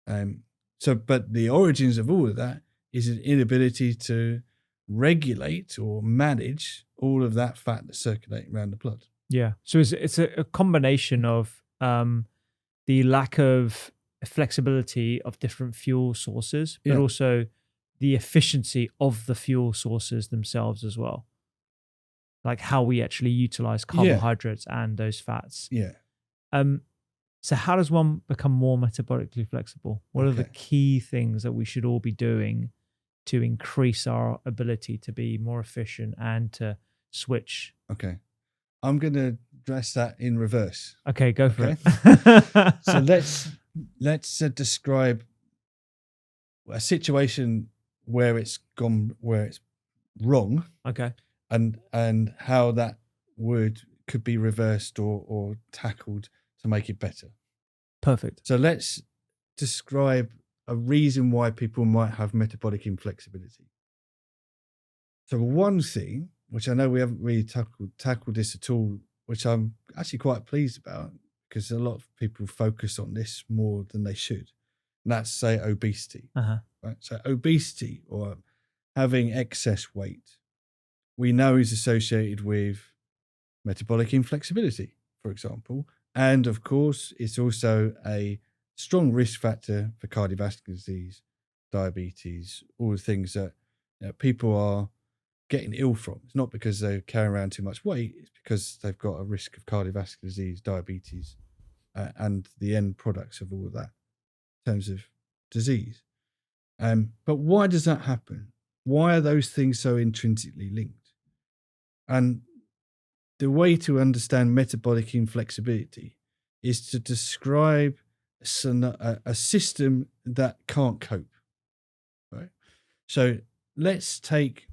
But the origins of all of that is an inability to regulate or manage all of that fat that's circulating around the blood. Yeah. So it's a combination of the lack of flexibility of different fuel sources, but also the efficiency of the fuel sources themselves as well. Like how we actually utilize carbohydrates and those fats. Yeah. So how does one become more metabolically flexible? What are the key things that we should all be doing to increase our ability to be more efficient and to switch? Okay. I'm going to address that in reverse. Okay, go for Okay. it. So let's describe a situation where it's wrong, Okay. and how that could be reversed or tackled to make it better. Perfect. So let's describe a reason why people might have metabolic inflexibility. So one thing, which I know we haven't really tackled this at all, which I'm actually quite pleased about, because a lot of people focus on this more than they should, and that's, say, obesity. Uh-huh. Right? So obesity, or having excess weight, we know is associated with metabolic inflexibility, for example. And of course, it's also a strong risk factor for cardiovascular disease, diabetes, all the things that people are getting ill from. It's not because they carry around too much weight, it's because they've got a risk of cardiovascular disease, diabetes, and the end products of all of that in terms of disease. But why does that happen? Why are those things so intrinsically linked? And the way to understand metabolic inflexibility is to describe a system that can't cope. Right? So let's take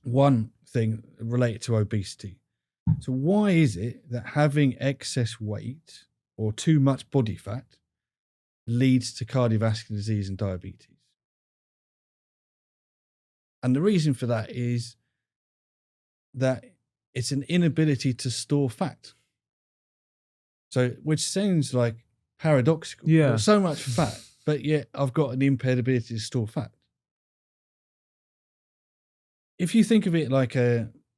one thing related to obesity. So why is it that having excess weight or too much body fat leads to cardiovascular disease and diabetes? And the reason for that is that it's an inability to store fat. So, which sounds like paradoxical. Yeah. I've got so much fat, but yet I've got an impaired ability to store fat. If you think of it like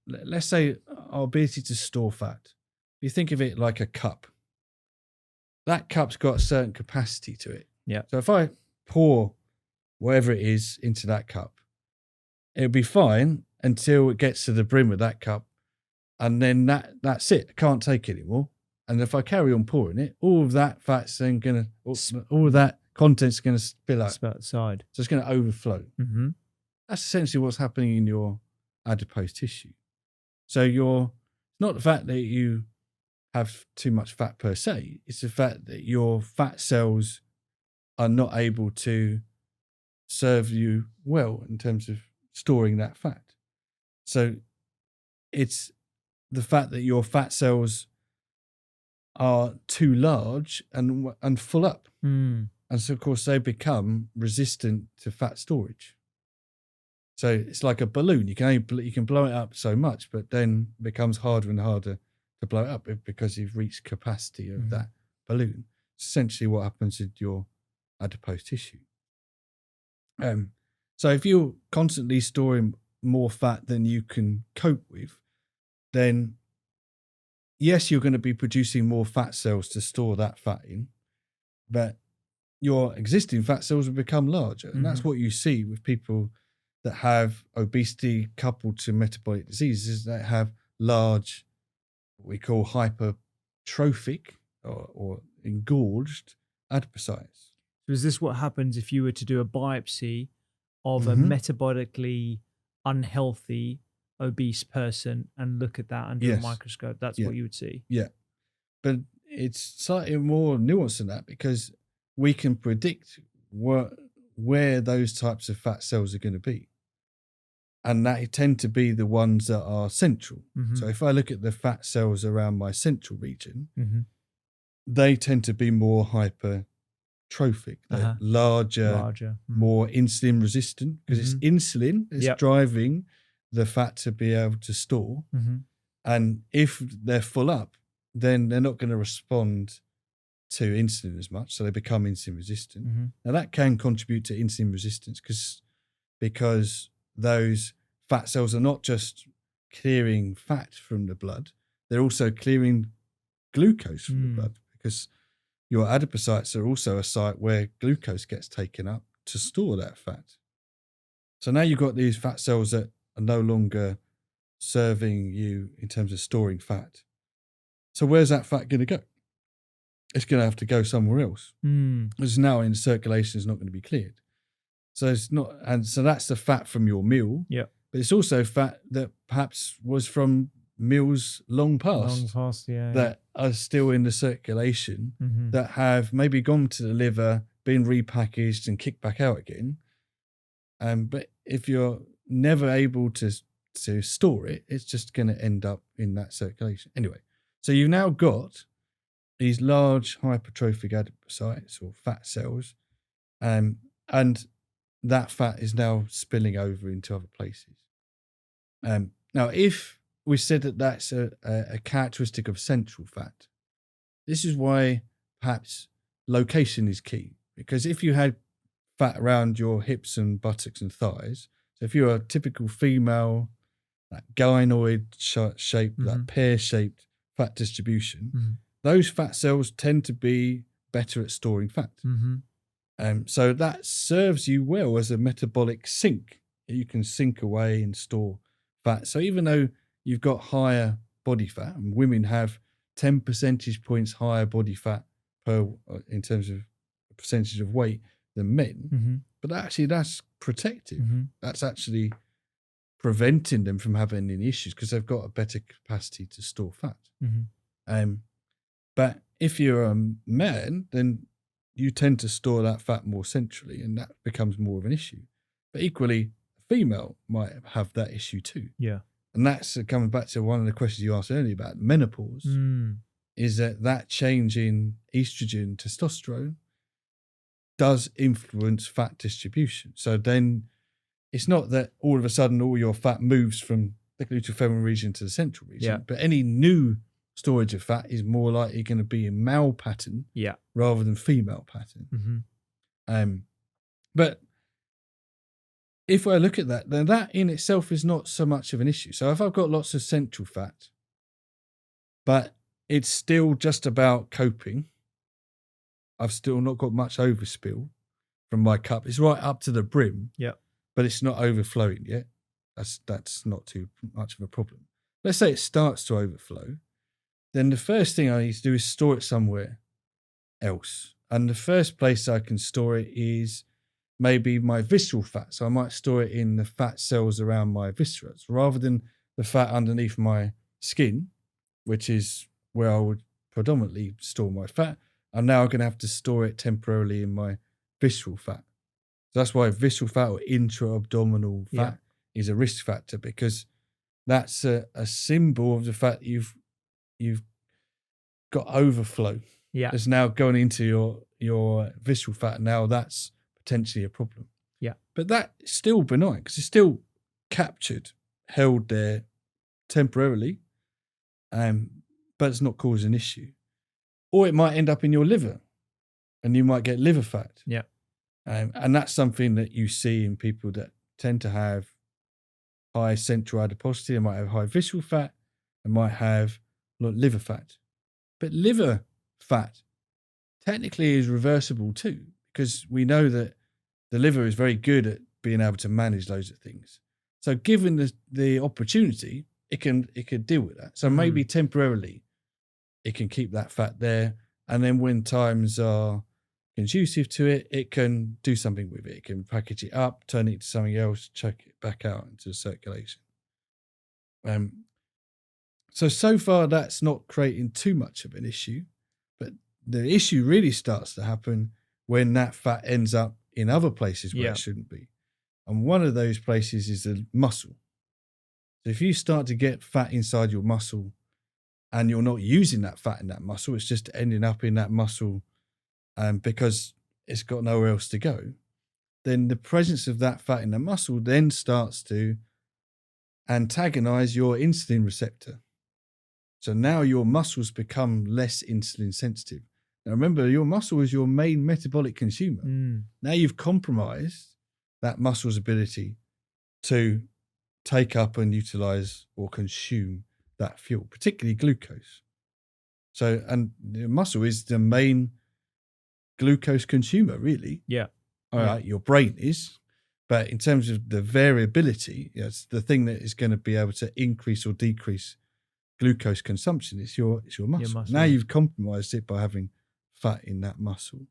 let's say our ability to store fat, if you think of it like a cup, that cup's got a certain capacity to it. Yeah. So if I pour whatever it is into that cup, it'll be fine until it gets to the brim of that cup. And then that's it. I can't take it anymore. And if I carry on pouring it, all of that fat's then all of that content's going to spill out. Spill outside. So it's going to overflow. Mm-hmm. That's essentially what's happening in your adipose tissue. So it's not the fact that you have too much fat per se, it's the fact that your fat cells are not able to serve you well in terms of storing that fat. So it's the fact that your fat cells are too large and full up. Mm. And so, of course, they become resistant to fat storage. So it's like a balloon. You can blow it up so much, but then it becomes harder and harder to blow it up because you've reached capacity of that balloon. It's essentially what happens with your adipose tissue. So if you're constantly storing more fat than you can cope with, then yes, you're going to be producing more fat cells to store that fat in, but your existing fat cells will become larger. And that's what you see with people that have obesity coupled to metabolic diseases, that have large, what we call hypertrophic or engorged adipocytes. So is this what happens if you were to do a biopsy of a metabolically unhealthy obese person and look at that under a microscope? That's what you would see. Yeah. But it's slightly more nuanced than that, because we can predict where those types of fat cells are going to be. And that tend to be the ones that are central. So if I look at the fat cells around my central region, they tend to be more hypertrophic. They're larger, more insulin resistant, because it's insulin that's driving the fat to be able to store. And if they're full up, then they're not going to respond to insulin as much, so they become insulin resistant. Now that can contribute to insulin resistance because those fat cells are not just clearing fat from the blood, they're also clearing glucose from the blood, because your adipocytes are also a site where glucose gets taken up to store that fat. So now you've got these fat cells that are no longer serving you in terms of storing fat. So where's that fat going to go? It's going to have to go somewhere else. It's now in circulation, it's not going to be cleared. So it's not, and so that's the fat from your meal. Yeah. But it's also fat that perhaps was from meals long Long past past, yeah. that are still in the circulation Mm-hmm. that have maybe gone to the liver, been repackaged and kicked back out again. But if you're never able to store it, it's just going to end up in that circulation. Anyway, so you've now got these large hypertrophic adipocytes or fat cells, and that fat is now spilling over into other places. Now, if we said that that's a characteristic of central fat, this is why perhaps location is key. Because if you had fat around your hips and buttocks and thighs, so if you're a typical female, that gynoid shape, that pear-shaped fat distribution, those fat cells tend to be better at storing fat. So that serves you well as a metabolic sink. You can sink away and store fat. So even though you've got higher body fat, and women have 10 percentage points higher body fat in terms of percentage of weight than men, but actually that's protective. That's actually preventing them from having any issues because they've got a better capacity to store fat. But if you're a man, then you tend to store that fat more centrally, and that becomes more of an issue. But equally, a female might have that issue too. Yeah. And that's coming back to one of the questions you asked earlier about menopause, is that change in estrogen, testosterone does influence fat distribution. So then it's not that all of a sudden all your fat moves from the glutofemoral region to the central region, but any new storage of fat is more likely going to be in male pattern rather than female pattern. But if I look at that, then that in itself is not so much of an issue. So if I've got lots of central fat, but it's still just about coping, I've still not got much overspill from my cup. It's right up to the brim, but it's not overflowing yet. That's not too much of a problem. Let's say it starts to overflow. Then the first thing I need to do is store it somewhere else. And the first place I can store it is maybe my visceral fat. So I might store it in the fat cells around my viscera rather than the fat underneath my skin, which is where I would predominantly store my fat. I'm now going to have to store it temporarily in my visceral fat. So that's why visceral fat or intra-abdominal fat is a risk factor, because that's a symbol of the fact you've got overflow. It's now going into your visceral fat. Now that's potentially a problem. But that's still benign because it's still captured, held there temporarily, but it's not causing an issue. Or it might end up in your liver and you might get liver fat. And that's something that you see in people that tend to have high central adiposity. They might have high visceral fat and might have liver fat. But liver fat technically is reversible too, because we know that the liver is very good at being able to manage loads of things. So given the opportunity, it could deal with that. So maybe temporarily it can keep that fat there. And then when times are conducive to it, it can do something with it. It can package it up, turn it into something else, chuck it back out into the circulation. So far that's not creating too much of an issue, but the issue really starts to happen when that fat ends up in other places where it shouldn't be. And one of those places is the muscle. So if you start to get fat inside your muscle and you're not using that fat in that muscle, it's just ending up in that muscle because it's got nowhere else to go, then the presence of that fat in the muscle then starts to antagonize your insulin receptor. So now your muscles become less insulin sensitive. Now remember, your muscle is your main metabolic consumer. Now you've compromised that muscle's ability to take up and utilize or consume that fuel, particularly glucose. So, and the muscle is the main glucose consumer, really. All right, your brain is, but in terms of the variability, it's the thing that is going to be able to increase or decrease glucose consumption. It's your muscle. Now you've compromised it by having fat in that muscle,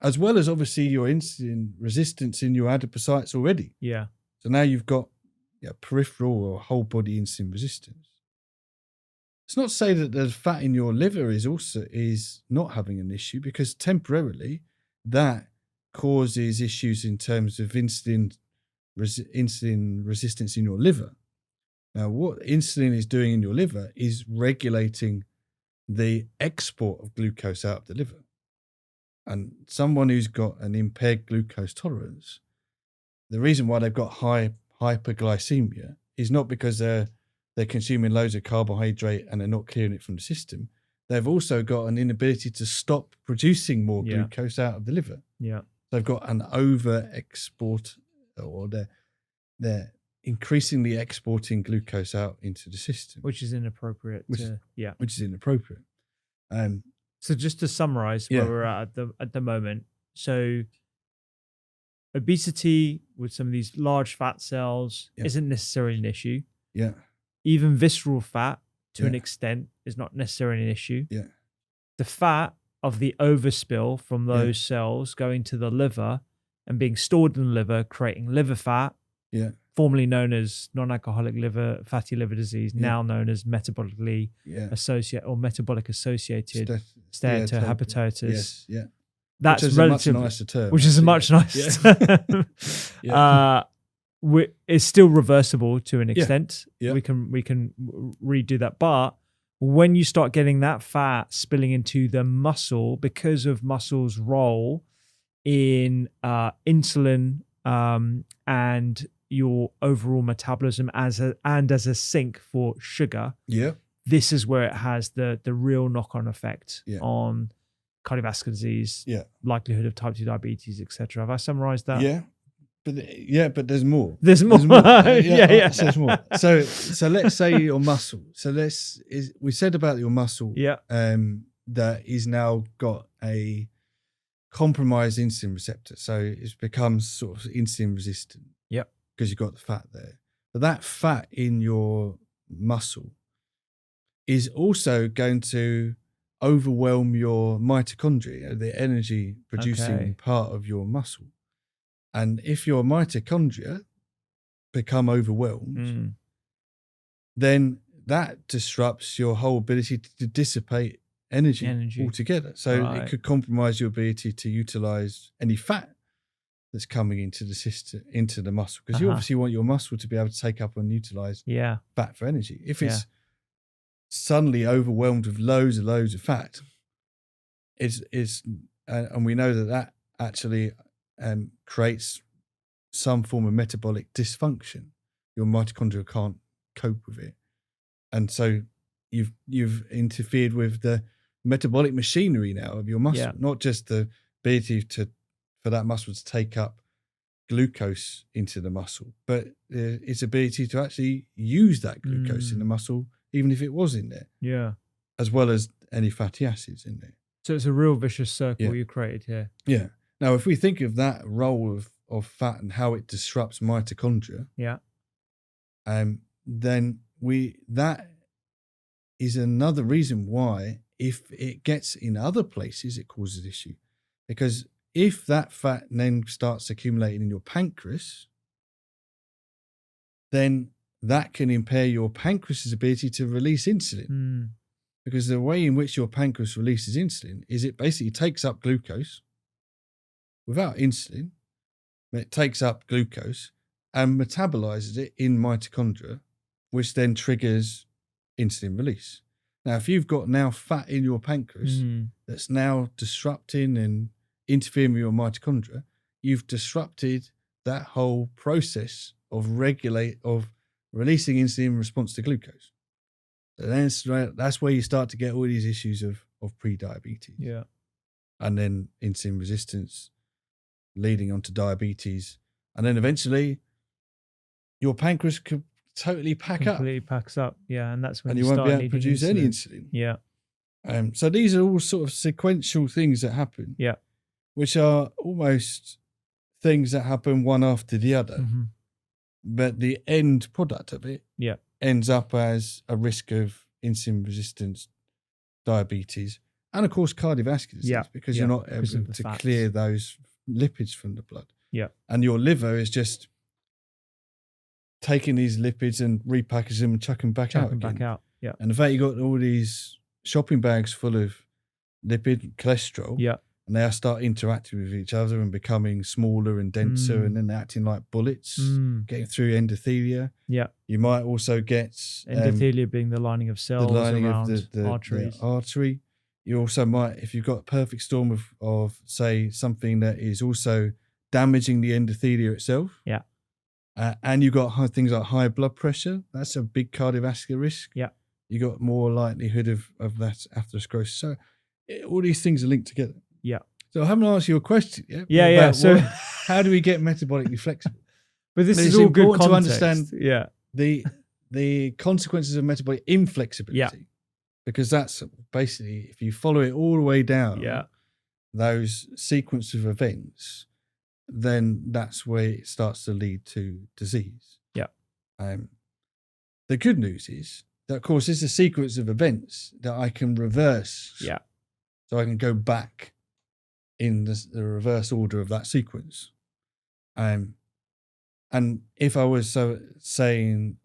as well as obviously your insulin resistance in your adipocytes already. So now you've got peripheral or whole body insulin resistance. It's not to say that the fat in your liver is not having an issue, because temporarily that causes issues in terms of insulin resistance in your liver. Now, what insulin is doing in your liver is regulating the export of glucose out of the liver. And someone who's got an impaired glucose tolerance, the reason why they've got high hyperglycemia is not because they're consuming loads of carbohydrate and they're not clearing it from the system. They've also got an inability to stop producing more glucose out of the liver. Yeah. They've got an over export, or they're increasingly exporting glucose out into the system, which is inappropriate. Which is inappropriate. So just to summarize where we're at the moment. So obesity with some of these large fat cells isn't necessarily an issue. Yeah. Even visceral fat to an extent is not necessarily an issue. Yeah. The fat of the overspill from those cells going to the liver and being stored in the liver, creating liver fat, formerly known as non-alcoholic fatty liver disease, now known as metabolically associated or metabolic associated steatohepatitis. Yes, yeah. That's which is a much nicer term. Which is a much nicer term. It's still reversible to an extent. Yeah. We can redo that. But when you start getting that fat spilling into the muscle, because of muscle's role in insulin and your overall metabolism as a sink for sugar, this is where it has the real knock-on effect on cardiovascular disease, likelihood of type 2 diabetes, etc. Have I summarized that? But there's more. There's more. There's more. So let's say your muscle. So we said about your muscle. That is now got a compromised insulin receptor, so it becomes sort of insulin resistant. Because you've got the fat there. But that fat in your muscle is also going to overwhelm your mitochondria, the energy producing part of your muscle. And if your mitochondria become overwhelmed, then that disrupts your whole ability to dissipate energy. Altogether. So it could compromise your ability to utilize any fat that's coming into the system, into the muscle, because you obviously want your muscle to be able to take up and utilize fat for energy. If it's suddenly overwhelmed with loads of fat, and we know that actually creates some form of metabolic dysfunction. Your mitochondria can't cope with it, and so you've interfered with the metabolic machinery now of your muscle, not just the ability for that muscle to take up glucose into the muscle, but its ability to actually use that glucose in the muscle, even if it was in there, as well as any fatty acids in there. So it's a real vicious circle you created here. Yeah. Now, if we think of that role of fat and how it disrupts mitochondria, then that is another reason why, if it gets in other places, it causes issue. Because if that fat then starts accumulating in your pancreas, then that can impair your pancreas's ability to release insulin. Because the way in which your pancreas releases insulin is it basically takes up glucose without insulin. It takes up glucose and metabolizes it in mitochondria, which then triggers insulin release. Now, if you've got now fat in your pancreas that's now disrupting and interfering with your mitochondria, you've disrupted that whole process of releasing insulin in response to glucose. So then that's where you start to get all these issues of pre-diabetes. And then insulin resistance leading on to diabetes. And then eventually your pancreas could totally completely packs up. And that's when and you won't be able to produce any insulin. So these are all sort of sequential things that happen. Which are almost things that happen one after the other. But the end product of it ends up as a risk of insulin resistance, diabetes, and of course cardiovascular disease, because you're not able to clear those lipids from the blood. And your liver is just taking these lipids and repackaging them and chucking back out again. Yeah. And the fact you got all these shopping bags full of lipid, cholesterol, Yeah. and they start interacting with each other and becoming smaller and denser, and then acting like bullets, getting through endothelia. Yeah. You might also get endothelia being the lining of cells around arteries. The artery. You also might, if you've got a perfect storm of say something that is also damaging the endothelia itself. Yeah. And you've got things like high blood pressure. That's a big cardiovascular risk. Yeah. You got more likelihood of that atherosclerosis. So all these things are linked together. Yeah. So I haven't asked you a question yet. Yeah. So how do we get metabolically flexible? But this is all good context. To understand the consequences of metabolic inflexibility. Yeah. Because that's basically, if you follow it all the way down, those sequence of events, then that's where it starts to lead to disease. Yeah. The good news is that, of course, it's a sequence of events that I can reverse. Yeah. So I can go back in the reverse order of that sequence. And if I was saying,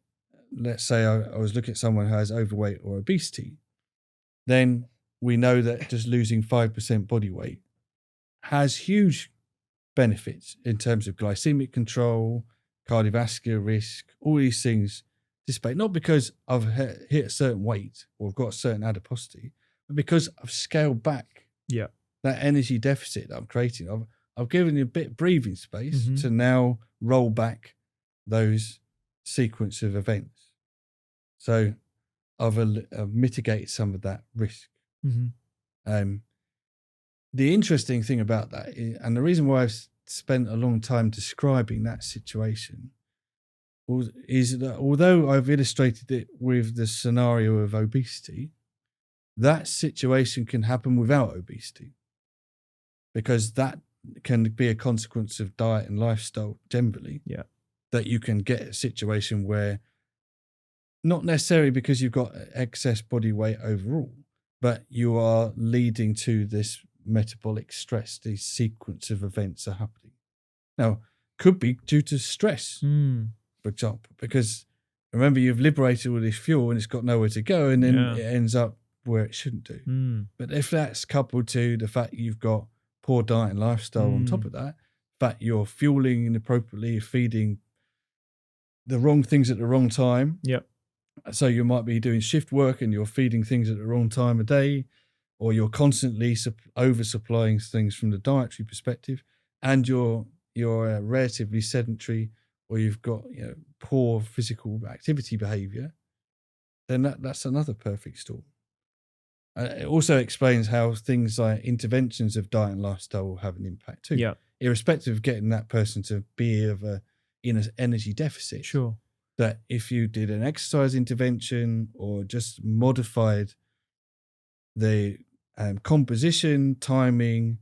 let's say I was looking at someone who has overweight or obesity, then we know that just losing 5% body weight has huge benefits in terms of glycemic control, cardiovascular risk, all these things dissipate, not because I've hit a certain weight or I've got a certain adiposity, but because I've scaled back that energy deficit that I'm creating. I've given you a bit of breathing space to now roll back those sequence of events. So I've mitigated some of that risk. The interesting thing about that and the reason why I've spent a long time describing that situation is that although I've illustrated it with the scenario of obesity, that situation can happen without obesity, because that can be a consequence of diet and lifestyle generally. Yeah. That you can get a situation where, not necessarily because you've got excess body weight overall, but you are leading to this metabolic stress. These sequence of events are happening. Now, could be due to stress, for example, because remember, you've liberated all this fuel and it's got nowhere to go, and then it ends up where it shouldn't do. But if that's coupled to the fact you've got poor diet and lifestyle on top of that, fact you're fueling inappropriately, feeding the wrong things at the wrong time. Yep. So you might be doing shift work and you're feeding things at the wrong time of day, or you're constantly oversupplying things from the dietary perspective, and you're relatively sedentary, or you've got poor physical activity behavior, then that's another perfect storm. It also explains how things like interventions of diet and lifestyle will have an impact too. Yeah. Irrespective of getting that person to be in an energy deficit. Sure. That if you did an exercise intervention or just modified the composition, timing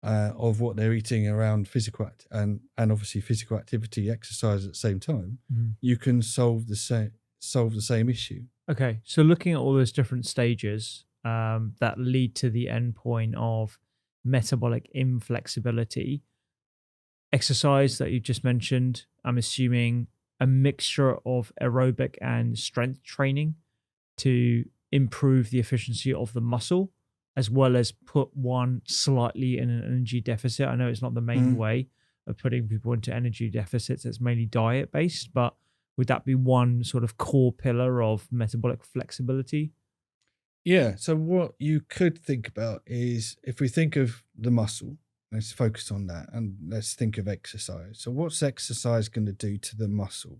of what they're eating around physical and obviously physical activity, exercise at the same time, you can solve the same issue. Okay, so looking at all those different stages that lead to the end point of metabolic inflexibility, exercise that you just mentioned, I'm assuming a mixture of aerobic and strength training to improve the efficiency of the muscle, as well as put one slightly in an energy deficit. I know it's not the main way of putting people into energy deficits. It's mainly diet based, but would that be one sort of core pillar of metabolic flexibility? Yeah. So what you could think about is, if we think of the muscle, let's focus on that, and let's think of exercise. So what's exercise going to do to the muscle?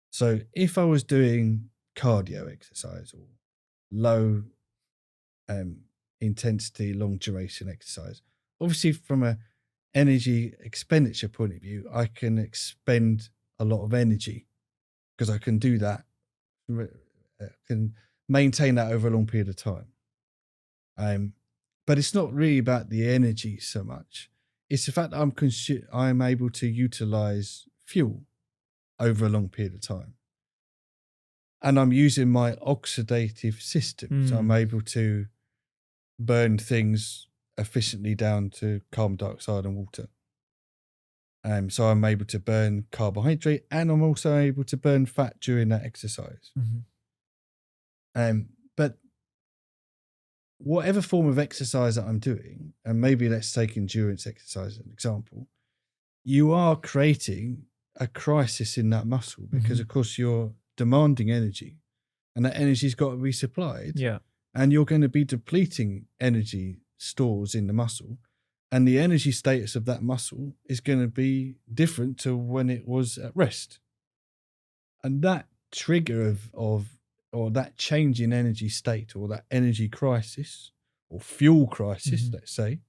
So if I was doing cardio exercise or low intensity, long duration exercise, obviously from a energy expenditure point of view, I can expend a lot of energy because I can do that, can maintain that over a long period of time. But it's not really about the energy so much. It's the fact that I'm able to utilize fuel over a long period of time. And I'm using my oxidative system. So I'm able to burn things efficiently down to carbon dioxide and water. So I'm able to burn carbohydrate, and I'm also able to burn fat during that exercise. But whatever form of exercise that I'm doing, and maybe let's take endurance exercise as an example, you are creating a crisis in that muscle because, of course, you're demanding energy, and that energy's got to be supplied. Yeah. And you're going to be depleting energy stores in the muscle, and the energy status of that muscle is going to be different to when it was at rest. And that trigger or that change in energy state, or that energy crisis or fuel crisis, let's say,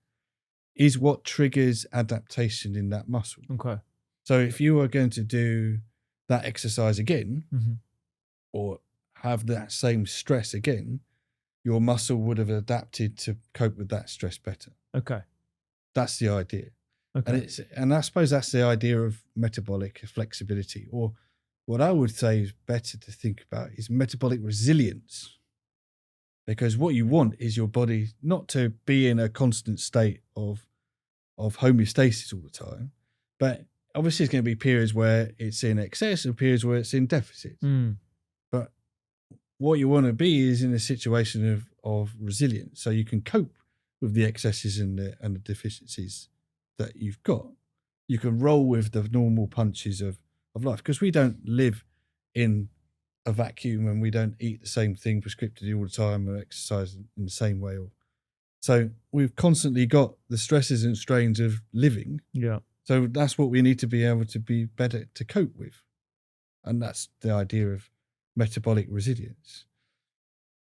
is what triggers adaptation in that muscle. Okay. So if you are going to do that exercise again, or have that same stress again, your muscle would have adapted to cope with that stress better. Okay. That's the idea. Okay. And I suppose that's the idea of metabolic flexibility, or what I would say is better to think about is metabolic resilience. Because what you want is your body not to be in a constant state of homeostasis all the time, but obviously there's going to be periods where it's in excess and periods where it's in deficit. But what you want to be is in a situation of resilience, so you can cope with the excesses and the deficiencies that you've got. You can roll with the normal punches of life, because we don't live in a vacuum, and we don't eat the same thing prescriptively all the time or exercise in the same way. So we've constantly got the stresses and strains of living. Yeah. So that's what we need to be able to be better to cope with. And that's the idea of metabolic resilience.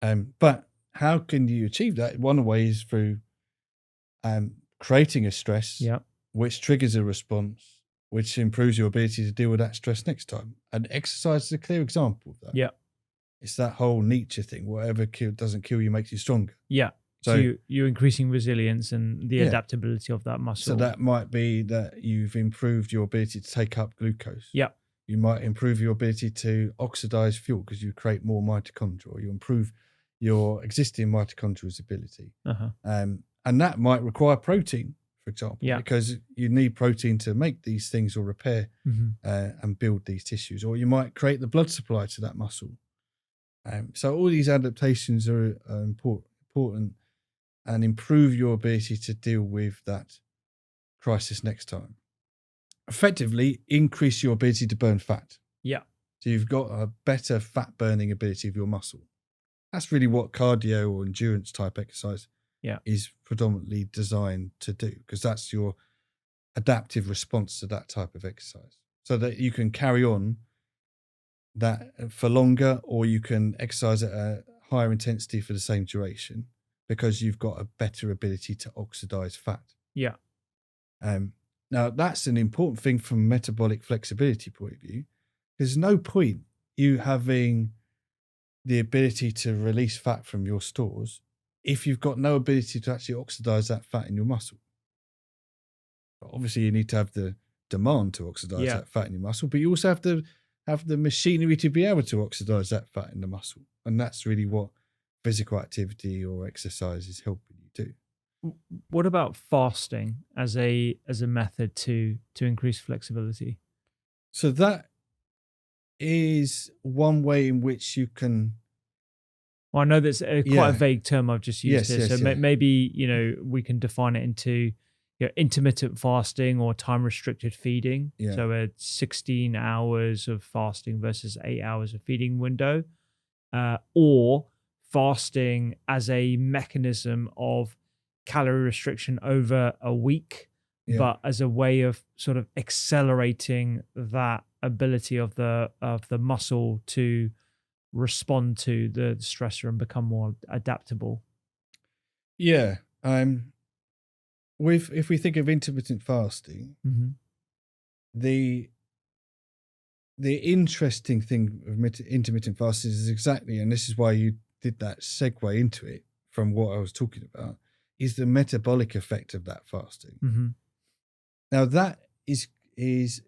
But how can you achieve that? One way is through creating a stress, which triggers a response, which improves your ability to deal with that stress next time. And exercise is a clear example of that. Yeah. It's that whole Nietzsche thing, whatever doesn't kill you makes you stronger. Yeah. So you're increasing resilience and the adaptability of that muscle. So that might be that you've improved your ability to take up glucose. Yeah. You might improve your ability to oxidize fuel because you create more mitochondria, or you improve your existing mitochondrial ability. And that might require protein, for example, because you need protein to make these things or repair and build these tissues. Or you might create the blood supply to that muscle. So all these adaptations are important and improve your ability to deal with that crisis next time. Effectively, increase your ability to burn fat. Yeah. So you've got a better fat burning ability of your muscle. That's really what cardio or endurance type exercise is predominantly designed to do, because that's your adaptive response to that type of exercise, so that you can carry on that for longer, or you can exercise at a higher intensity for the same duration, because you've got a better ability to oxidize fat. Yeah. Now, that's an important thing from a metabolic flexibility point of view. There's no point you having the ability to release fat from your stores if you've got no ability to actually oxidize that fat in your muscle. Obviously, you need to have the demand to oxidize that fat in your muscle, but you also have to have the machinery to be able to oxidize that fat in the muscle. And that's really what physical activity or exercise is helping you do. What about fasting as a method to increase flexibility? So that is one way in which you can. Well, I know that's quite a vague term I've just used here. So maybe we can define it into intermittent fasting or time restricted feeding. Yeah. So a 16 hours of fasting versus 8 hours of feeding window, or fasting as a mechanism of calorie restriction over a week, but as a way of sort of accelerating that ability of the muscle to respond to the stressor and become more adaptable. Yeah. If we think of intermittent fasting, the interesting thing of intermittent fasting is exactly, and this is why you did that segue into it from what I was talking about, is the metabolic effect of that fasting. Now that is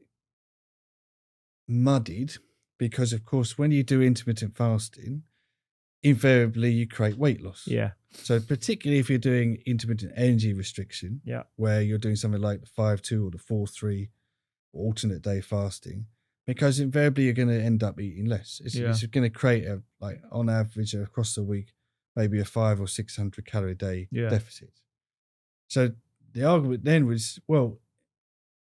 muddied because, of course, when you do intermittent fasting, invariably you create weight loss. Yeah. So particularly if you're doing intermittent energy restriction, where you're doing something like the 5-2 or the 4-3 alternate day fasting, because invariably you're going to end up eating less. It's going to create on average across the week, maybe a 500 or 600 calorie a day deficit. So the argument then was, well,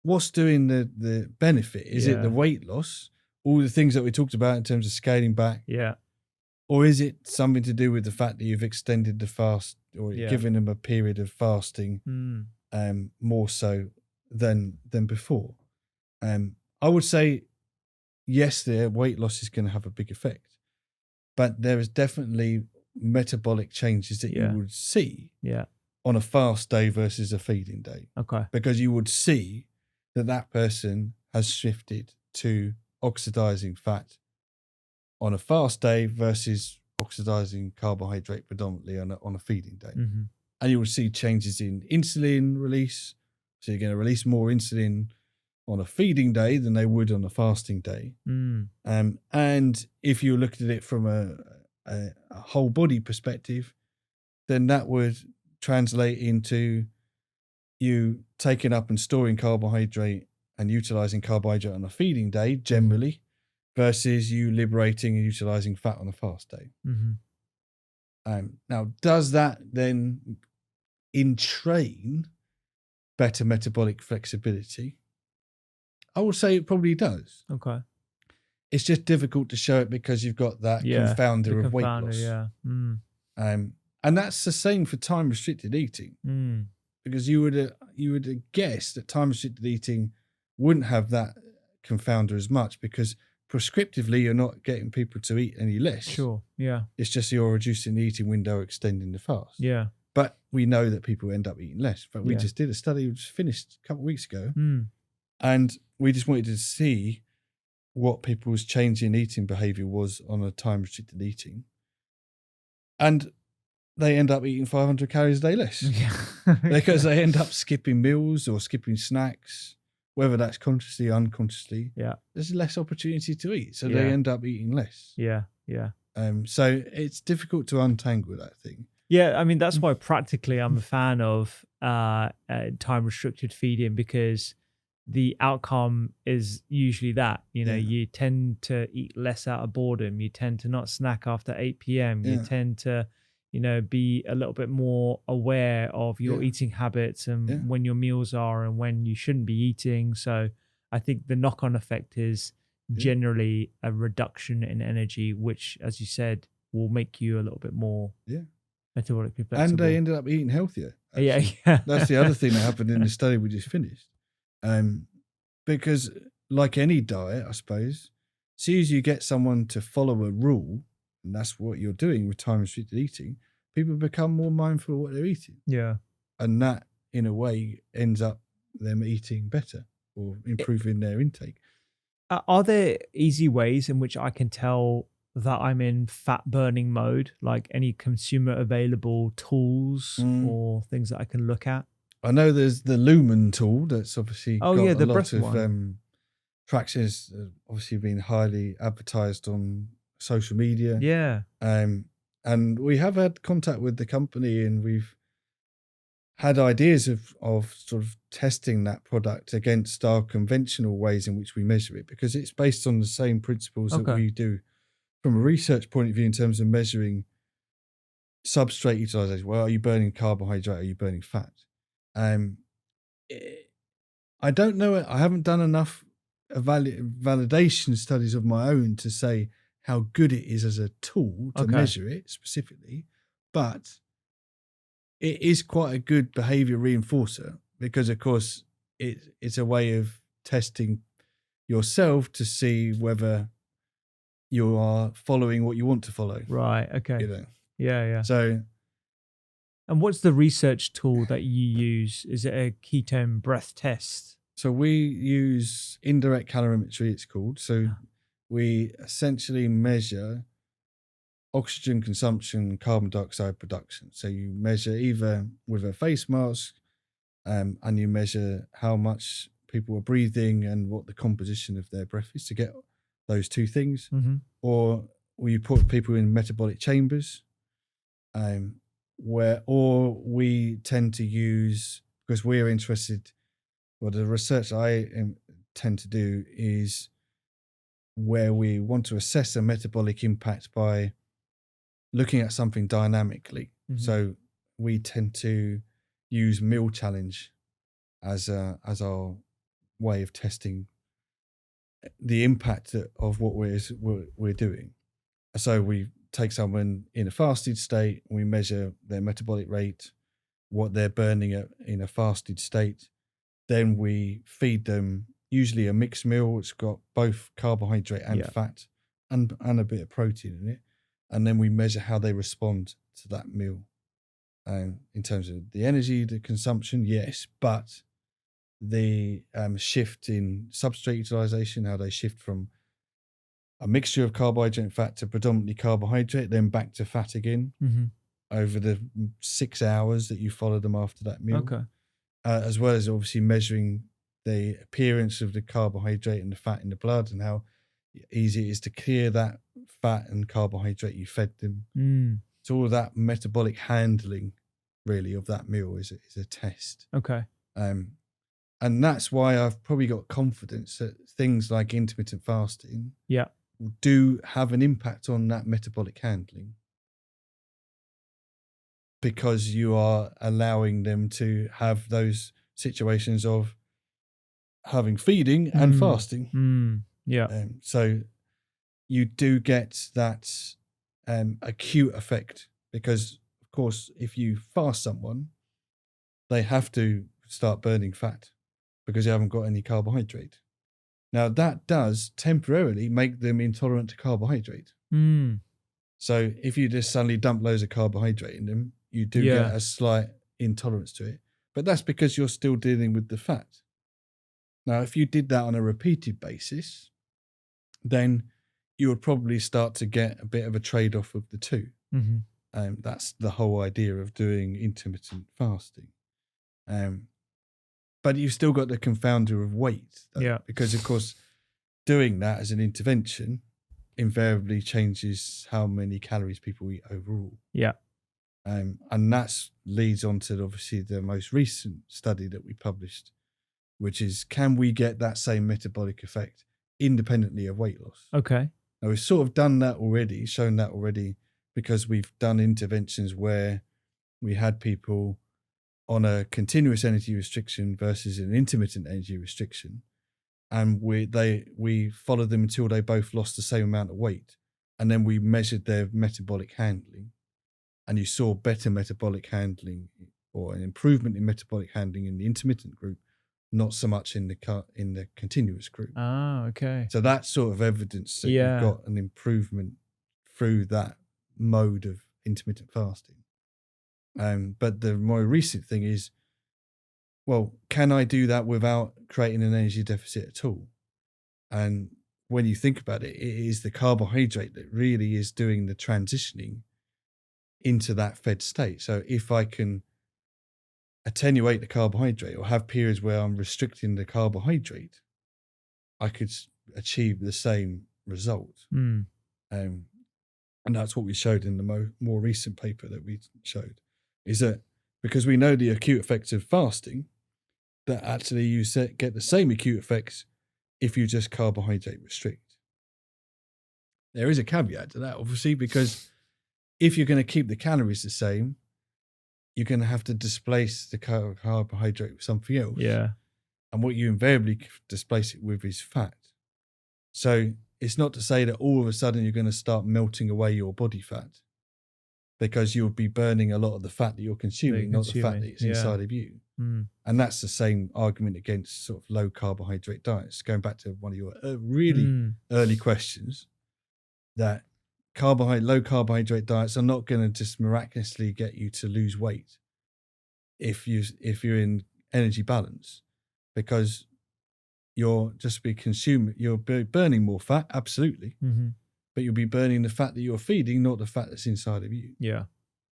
what's doing the benefit? Is it the weight loss, all the things that we talked about in terms of scaling back? Yeah. Or is it something to do with the fact that you've extended the fast or given them a period of fasting more so than before? I would say, yes, the weight loss is going to have a big effect, but there is definitely metabolic changes that you would see on a fast day versus a feeding day. Okay. Because you would see that person has shifted to oxidizing fat on a fast day versus oxidizing carbohydrate predominantly on a feeding day. Mm-hmm. And you will see changes in insulin release. So you're going to release more insulin on a feeding day than they would on a fasting day. And if you looked at it from a whole body perspective, then that would translate into you taking up and storing carbohydrate and utilizing carbohydrate on a feeding day generally, versus you liberating and utilizing fat on a fast day. Now, does that then entrain better metabolic flexibility? I would say it probably does. Okay. It's just difficult to show it because you've got that confounder of weight loss. And that's the same for time restricted eating. Because you would guess that time restricted eating wouldn't have that confounder as much, because prescriptively you're not getting people to eat any less. Sure. Yeah. It's just you're reducing the eating window, extending the fast. Yeah. But we know that people end up eating less. But we just did a study which finished a couple of weeks ago, and we just wanted to see what people's change in eating behavior was on a time restricted eating. And they end up eating 500 calories a day less because they end up skipping meals or skipping snacks, whether that's consciously or unconsciously. Yeah. There's less opportunity to eat. So they end up eating less. Yeah. Yeah. So it's difficult to untangle that thing. Yeah. I mean, that's why practically I'm a fan of time restricted feeding, because the outcome is usually that, you tend to eat less out of boredom. You tend to not snack after 8 p.m. You tend to, be a little bit more aware of your eating habits and when your meals are and when you shouldn't be eating. So I think the knock-on effect is generally a reduction in energy, which, as you said, will make you a little bit more metabolically flexible. And they ended up eating healthier. Actually. Yeah. That's the other thing that happened in the study we just finished. Because like any diet, I suppose, as soon as you get someone to follow a rule, and that's what you're doing with time restricted eating, people become more mindful of what they're eating. Yeah. And that, in a way, ends up them eating better or improving their intake. Are there easy ways in which I can tell that I'm in fat burning mode, like any consumer available tools or things that I can look at? I know there's the Lumen tool that's obviously got the a lot of traction. Has obviously been highly advertised on social media. Yeah. And we have had contact with the company, and we've had ideas of sort of testing that product against our conventional ways in which we measure it, because it's based on the same principles that we do from a research point of view in terms of measuring substrate utilization. Well, are you burning carbohydrate? Are you burning fat? I don't know. I haven't done enough validation studies of my own to say how good it is as a tool to measure it specifically, but it is quite a good behavior reinforcer, because of course it's a way of testing yourself to see whether you are following what you want to follow. Right. Okay. Yeah. So, and what's the research tool that you use? Is it a ketone breath test? So we use indirect calorimetry, it's called. So we essentially measure oxygen consumption, carbon dioxide production. So you measure either with a face mask, and you measure how much people are breathing and what the composition of their breath is to get those two things. Or you put people in metabolic chambers, or we tend to use, because we're interested, well, the research I tend to do is where we want to assess a metabolic impact by looking at something dynamically. So we tend to use meal challenge as our way of testing the impact of what we're doing. So we take someone in a fasted state, we measure their metabolic rate, what they're burning in a fasted state. Then we feed them usually a mixed meal. It's got both carbohydrate and fat and a bit of protein in it. And then we measure how they respond to that meal. In terms of the energy, the consumption, yes, but the shift in substrate utilization, how they shift from a mixture of carbohydrate and fat to predominantly carbohydrate, then back to fat again over the 6 hours that you follow them after that meal. Okay. As well as obviously measuring the appearance of the carbohydrate and the fat in the blood and how easy it is to clear that fat and carbohydrate you fed them. So all of that metabolic handling really of that meal is a test. Okay. And that's why I've probably got confidence that things like intermittent fasting do have an impact on that metabolic handling, because you are allowing them to have those situations of having feeding and fasting. So you do get that acute effect, because of course, if you fast someone, they have to start burning fat because you haven't got any carbohydrate. Now that does temporarily make them intolerant to carbohydrate. So if you just suddenly dump loads of carbohydrate in them, you do get a slight intolerance to it. But that's because you're still dealing with the fat. Now, if you did that on a repeated basis, then you would probably start to get a bit of a trade-off of the two. That's the whole idea of doing intermittent fasting. But you've still got the confounder of weight, though, because, of course, doing that as an intervention invariably changes how many calories people eat overall. And that leads on to obviously the most recent study that we published, which is, can we get that same metabolic effect independently of weight loss? Okay. Now we've sort of done that already, shown that already, because we've done interventions where we had people on a continuous energy restriction versus an intermittent energy restriction. And we followed them until they both lost the same amount of weight. And then we measured their metabolic handling. And you saw better metabolic handling, or an improvement in metabolic handling in the intermittent group, not so much in the continuous group. Okay. So that's sort of evidence that you've got an improvement through that mode of intermittent fasting. But the more recent thing is, well, can I do that without creating an energy deficit at all? And when you think about it, it is the carbohydrate that really is doing the transitioning into that fed state. So if I can attenuate the carbohydrate or have periods where I'm restricting the carbohydrate, I could achieve the same result. And that's what we showed in the more recent paper that we showed, is that because we know the acute effects of fasting, that actually you get the same acute effects if you just carbohydrate restrict. There is a caveat to that, obviously, because if you're going to keep the calories the same, you're going to have to displace the carbohydrate with something else. And what you invariably displace it with is fat. So it's not to say that all of a sudden you're going to start melting away your body fat, because you'll be burning a lot of the fat that you're consuming, not the fat that's inside of you. And that's the same argument against sort of low carbohydrate diets. Going back to one of your really early questions, that low carbohydrate diets are not going to just miraculously get you to lose weight if you're in energy balance, because you're burning more fat, absolutely, but you'll be burning the fat that you're feeding, not the fat that's inside of you.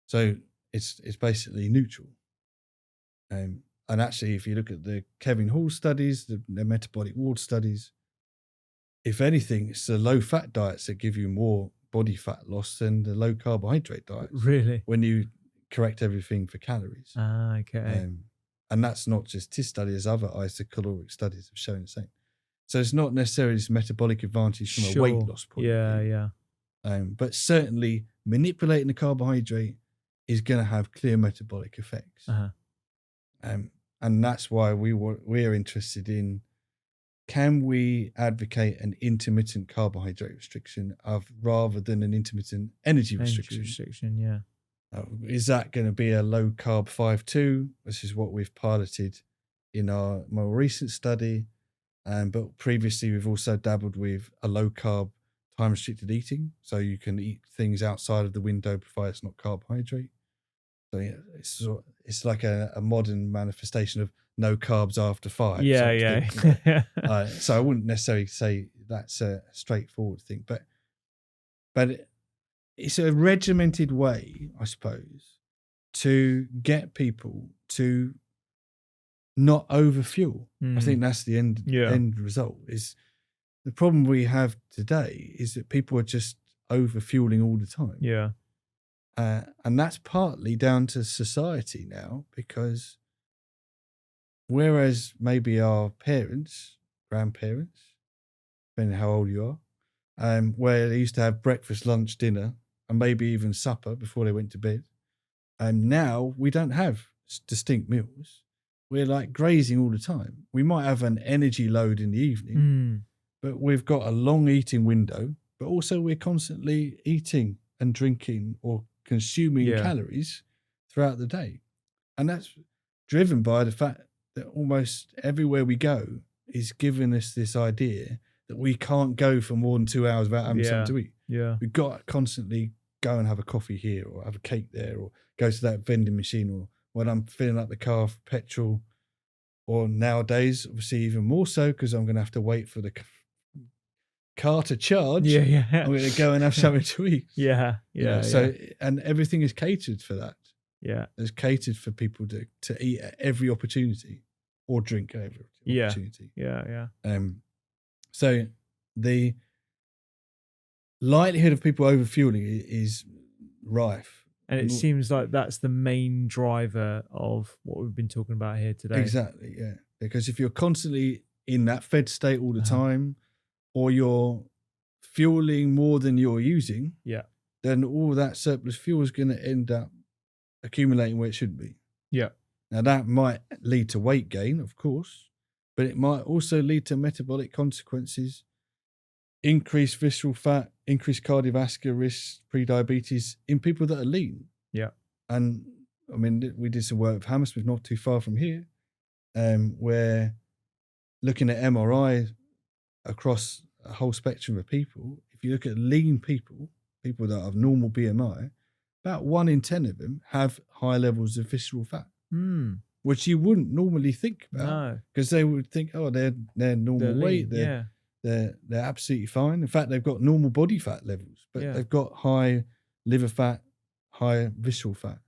So it's basically neutral. And actually, if you look at the Kevin Hall studies, the metabolic ward studies, if anything, it's the low fat diets that give you more body fat loss than the low carbohydrate diets. Really? When you correct everything for calories. Okay. And that's not just his study, as other isocaloric studies have shown the same. So it's not necessarily this metabolic advantage from a weight loss point of view. Yeah. But certainly manipulating the carbohydrate is going to have clear metabolic effects. And that's why we're interested in, can we advocate an intermittent carbohydrate restriction rather than an intermittent energy restriction? Yeah. Is that going to be a low carb 5-2? This is what we've piloted in our more recent study. But previously, we've also dabbled with a low carb time restricted eating. So you can eat things outside of the window, provided it's not carbohydrate. So yeah, it's like a modern manifestation of no carbs after 5. Yeah. So I wouldn't necessarily say that's a straightforward thing, but it's a regimented way, I suppose, to get people to not overfuel. I think that's the end result. Is the problem we have today is that people are just overfueling all the time. Yeah. And that's partly down to society now, because whereas maybe our parents, grandparents, depending on how old you are, where they used to have breakfast, lunch, dinner, and maybe even supper before they went to bed, and now we don't have distinct meals. We're like grazing all the time. We might have an energy load in the evening, but we've got a long eating window, but also we're constantly eating and drinking or consuming calories throughout the day. And that's driven by the fact that almost everywhere we go is giving us this idea that we can't go for more than 2 hours without having something to eat. Yeah. We've got to constantly go and have a coffee here, or have a cake there, or go to that vending machine, or when I'm filling up the car for petrol, or nowadays, obviously even more so, because I'm going to have to wait for the car to charge. Yeah. I'm going to go and have something to eat. Yeah. So, and everything is catered for that. Yeah. It's catered for people to eat at every opportunity, or drink at every opportunity. Yeah. So the likelihood of people overfueling is rife. And it seems like that's the main driver of what we've been talking about here today. Exactly, yeah. Because if you're constantly in that fed state all the time, or you're fueling more than you're using, then all that surplus fuel is going to end up accumulating where it should be. Yeah. Now that might lead to weight gain, of course, but it might also lead to metabolic consequences, increased visceral fat, increased cardiovascular risk, pre-diabetes in people that are lean. Yeah. And I mean, we did some work with Hammersmith not too far from here, where looking at MRI across a whole spectrum of people, if you look at lean people that have normal BMI, about 1 in 10 of them have high levels of visceral fat, which you wouldn't normally think about, because they would think, oh, they're normal weight, they're absolutely fine. In fact, they've got normal body fat levels, but they've got high liver fat, high visceral fat,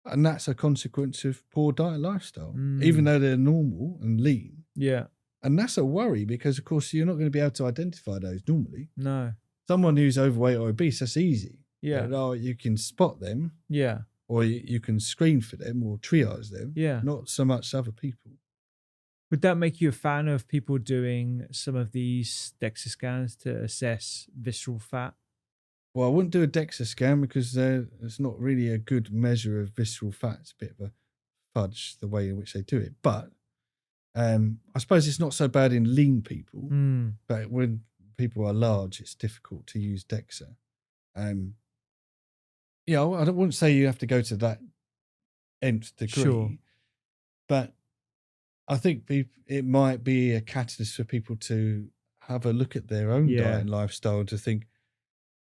and that's a consequence of poor diet lifestyle, even though they're normal and lean. Yeah. And that's a worry, because of course you're not going to be able to identify those normally. No. Someone who's overweight or obese, that's easy. Yeah. You can spot them. Yeah. Or you can screen for them or triage them. Yeah. Not so much other people. Would that make you a fan of people doing some of these DEXA scans to assess visceral fat? Well, I wouldn't do a DEXA scan, because it's not really a good measure of visceral fat. It's a bit of a fudge the way in which they do it. But I suppose it's not so bad in lean people, but when people are large, it's difficult to use DEXA. I wouldn't say you have to go to that nth degree, but I think it might be a catalyst for people to have a look at their own diet and lifestyle, to think,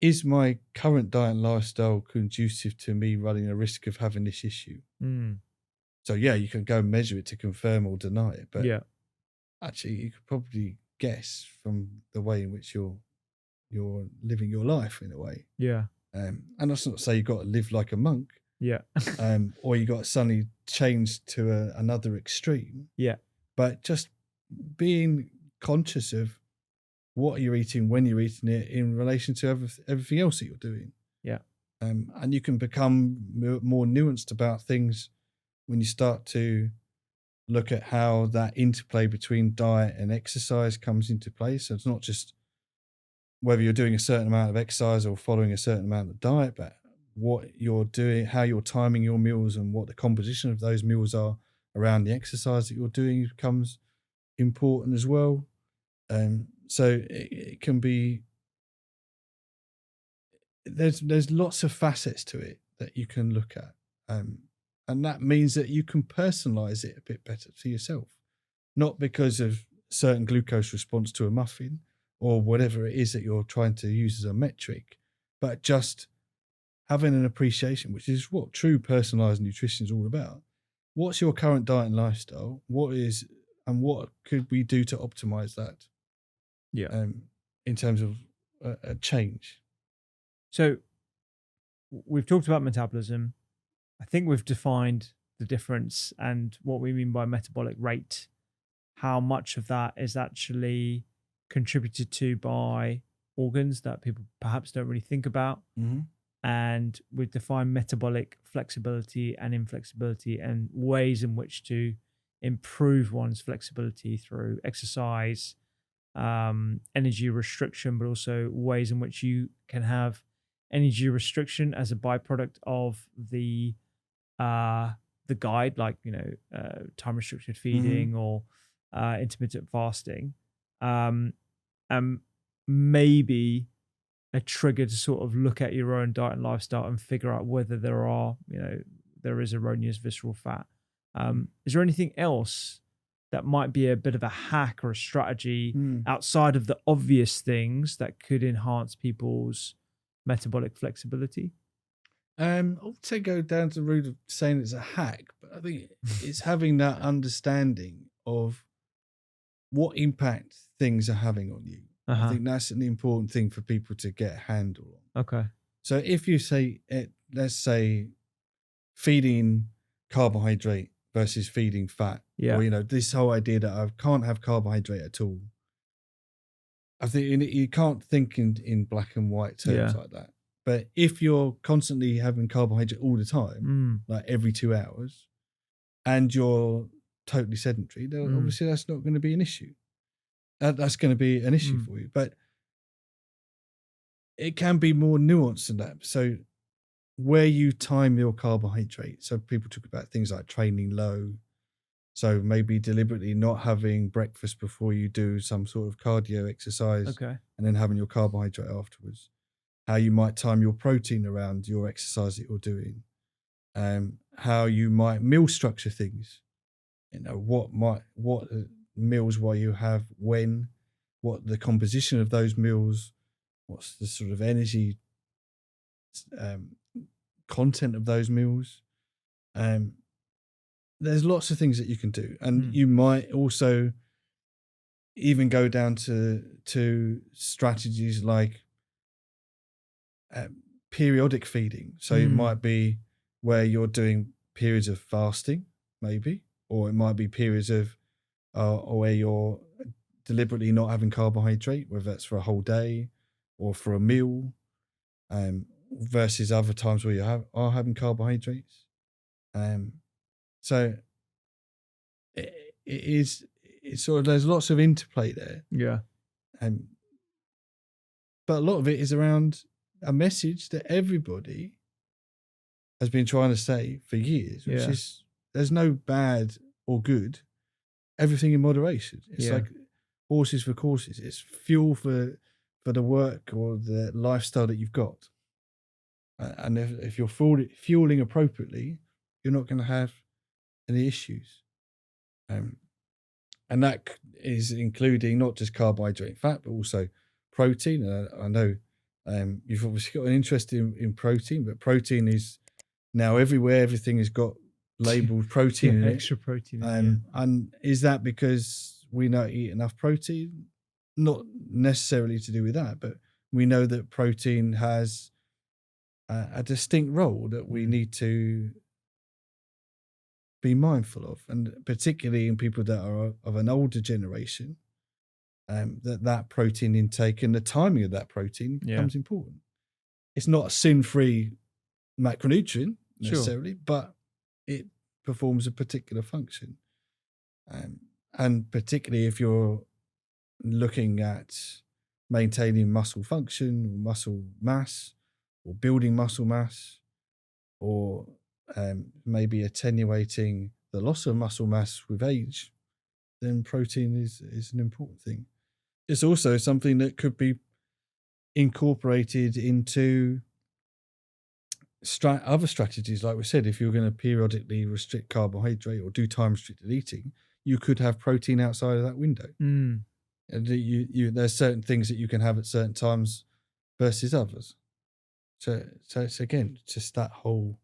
is my current diet and lifestyle conducive to me running a risk of having this issue? So you can go and measure it to confirm or deny it, but actually you could probably guess from the way in which you're living your life in a way. Yeah. And that's not to say you've got to live like a monk. Yeah. Or you got to suddenly change to another extreme. Yeah. But just being conscious of what you're eating, when you're eating it, in relation to everything else that you're doing. Yeah. And you can become more nuanced about things when you start to look at how that interplay between diet and exercise comes into play. So it's not just whether you're doing a certain amount of exercise or following a certain amount of diet, but what you're doing, how you're timing your meals, and what the composition of those meals are around the exercise that you're doing becomes important as well. So it can be, there's lots of facets to it that you can look at, and that means that you can personalize it a bit better to yourself, not because of certain glucose response to a muffin or whatever it is that you're trying to use as a metric, but just having an appreciation, which is what true personalized nutrition is all about. What's your current diet and lifestyle? And what could we do to optimize that? Yeah. In terms of a change. So we've talked about metabolism. I think we've defined the difference and what we mean by metabolic rate, how much of that is actually contributed to by organs that people perhaps don't really think about. Mm-hmm. And we've defined metabolic flexibility and inflexibility and ways in which to improve one's flexibility through exercise, energy restriction, but also ways in which you can have energy restriction as a byproduct of the guide, like time restricted feeding or intermittent fasting, and maybe a trigger to sort of look at your own diet and lifestyle and figure out whether there is erroneous visceral fat. Is there anything else that might be a bit of a hack or a strategy outside of the obvious things that could enhance people's metabolic flexibility? I would say go down to the route of saying it's a hack, but I think it's having that understanding of what impact things are having on you. I think that's an important thing for people to get a handle on. Okay. So if you say, let's say, feeding carbohydrate versus feeding fat, or this whole idea that I can't have carbohydrate at all. I think you can't think in black and white terms like that. But if you're constantly having carbohydrate all the time, like every 2 hours, and you're totally sedentary, then obviously that's not going to be an issue. That's going to be an issue for you. But it can be more nuanced than that. So where you time your carbohydrate. So people talk about things like training low. So maybe deliberately not having breakfast before you do some sort of cardio exercise, and then having your carbohydrate afterwards. How you might time your protein around your exercise that you're doing. How you might meal structure things. What meals will you have when, what the composition of those meals, what's the sort of energy content of those meals. There's lots of things that you can do, and you might also even go down to strategies like periodic feeding. So it might be where you're doing periods of fasting, maybe, or it might be periods of where you're deliberately not having carbohydrate, whether that's for a whole day or for a meal, versus other times where you are having carbohydrates. So it's sort of, there's lots of interplay there. Yeah. But a lot of it is around a message that everybody has been trying to say for years, which is there's no bad or good, everything in moderation. It's like horses for courses. It's fuel for the work or the lifestyle that you've got. And if you're fueling appropriately, you're not going to have any issues. And that is including not just carbohydrate and fat, but also protein. I know you've obviously got an interest in protein, but protein is now everywhere. Everything has got labeled protein in it. Extra protein. And is that because we don't eat enough protein? Not necessarily to do with that, but we know that protein has a distinct role that we need to be mindful of, and particularly in people that are of an older generation, that protein intake and the timing of that protein becomes important. It's not a sin-free macronutrient necessarily, but it performs a particular function. And particularly if you're looking at maintaining muscle function or muscle mass or building muscle mass, or maybe attenuating the loss of muscle mass with age, then protein is an important thing. It's also something that could be incorporated into other strategies. Like we said, if you're going to periodically restrict carbohydrate or do time restricted eating, you could have protein outside of that window. And there's certain things that you can have at certain times versus others. So it's again just that whole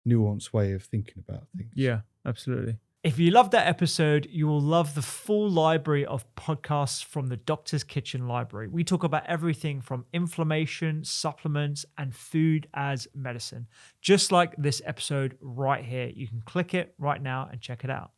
nuanced way of thinking about things. Yeah, absolutely. If you loved that episode, you will love the full library of podcasts from the Doctor's Kitchen Library. We talk about everything from inflammation, supplements, and food as medicine. Just like this episode right here. You can click it right now and check it out.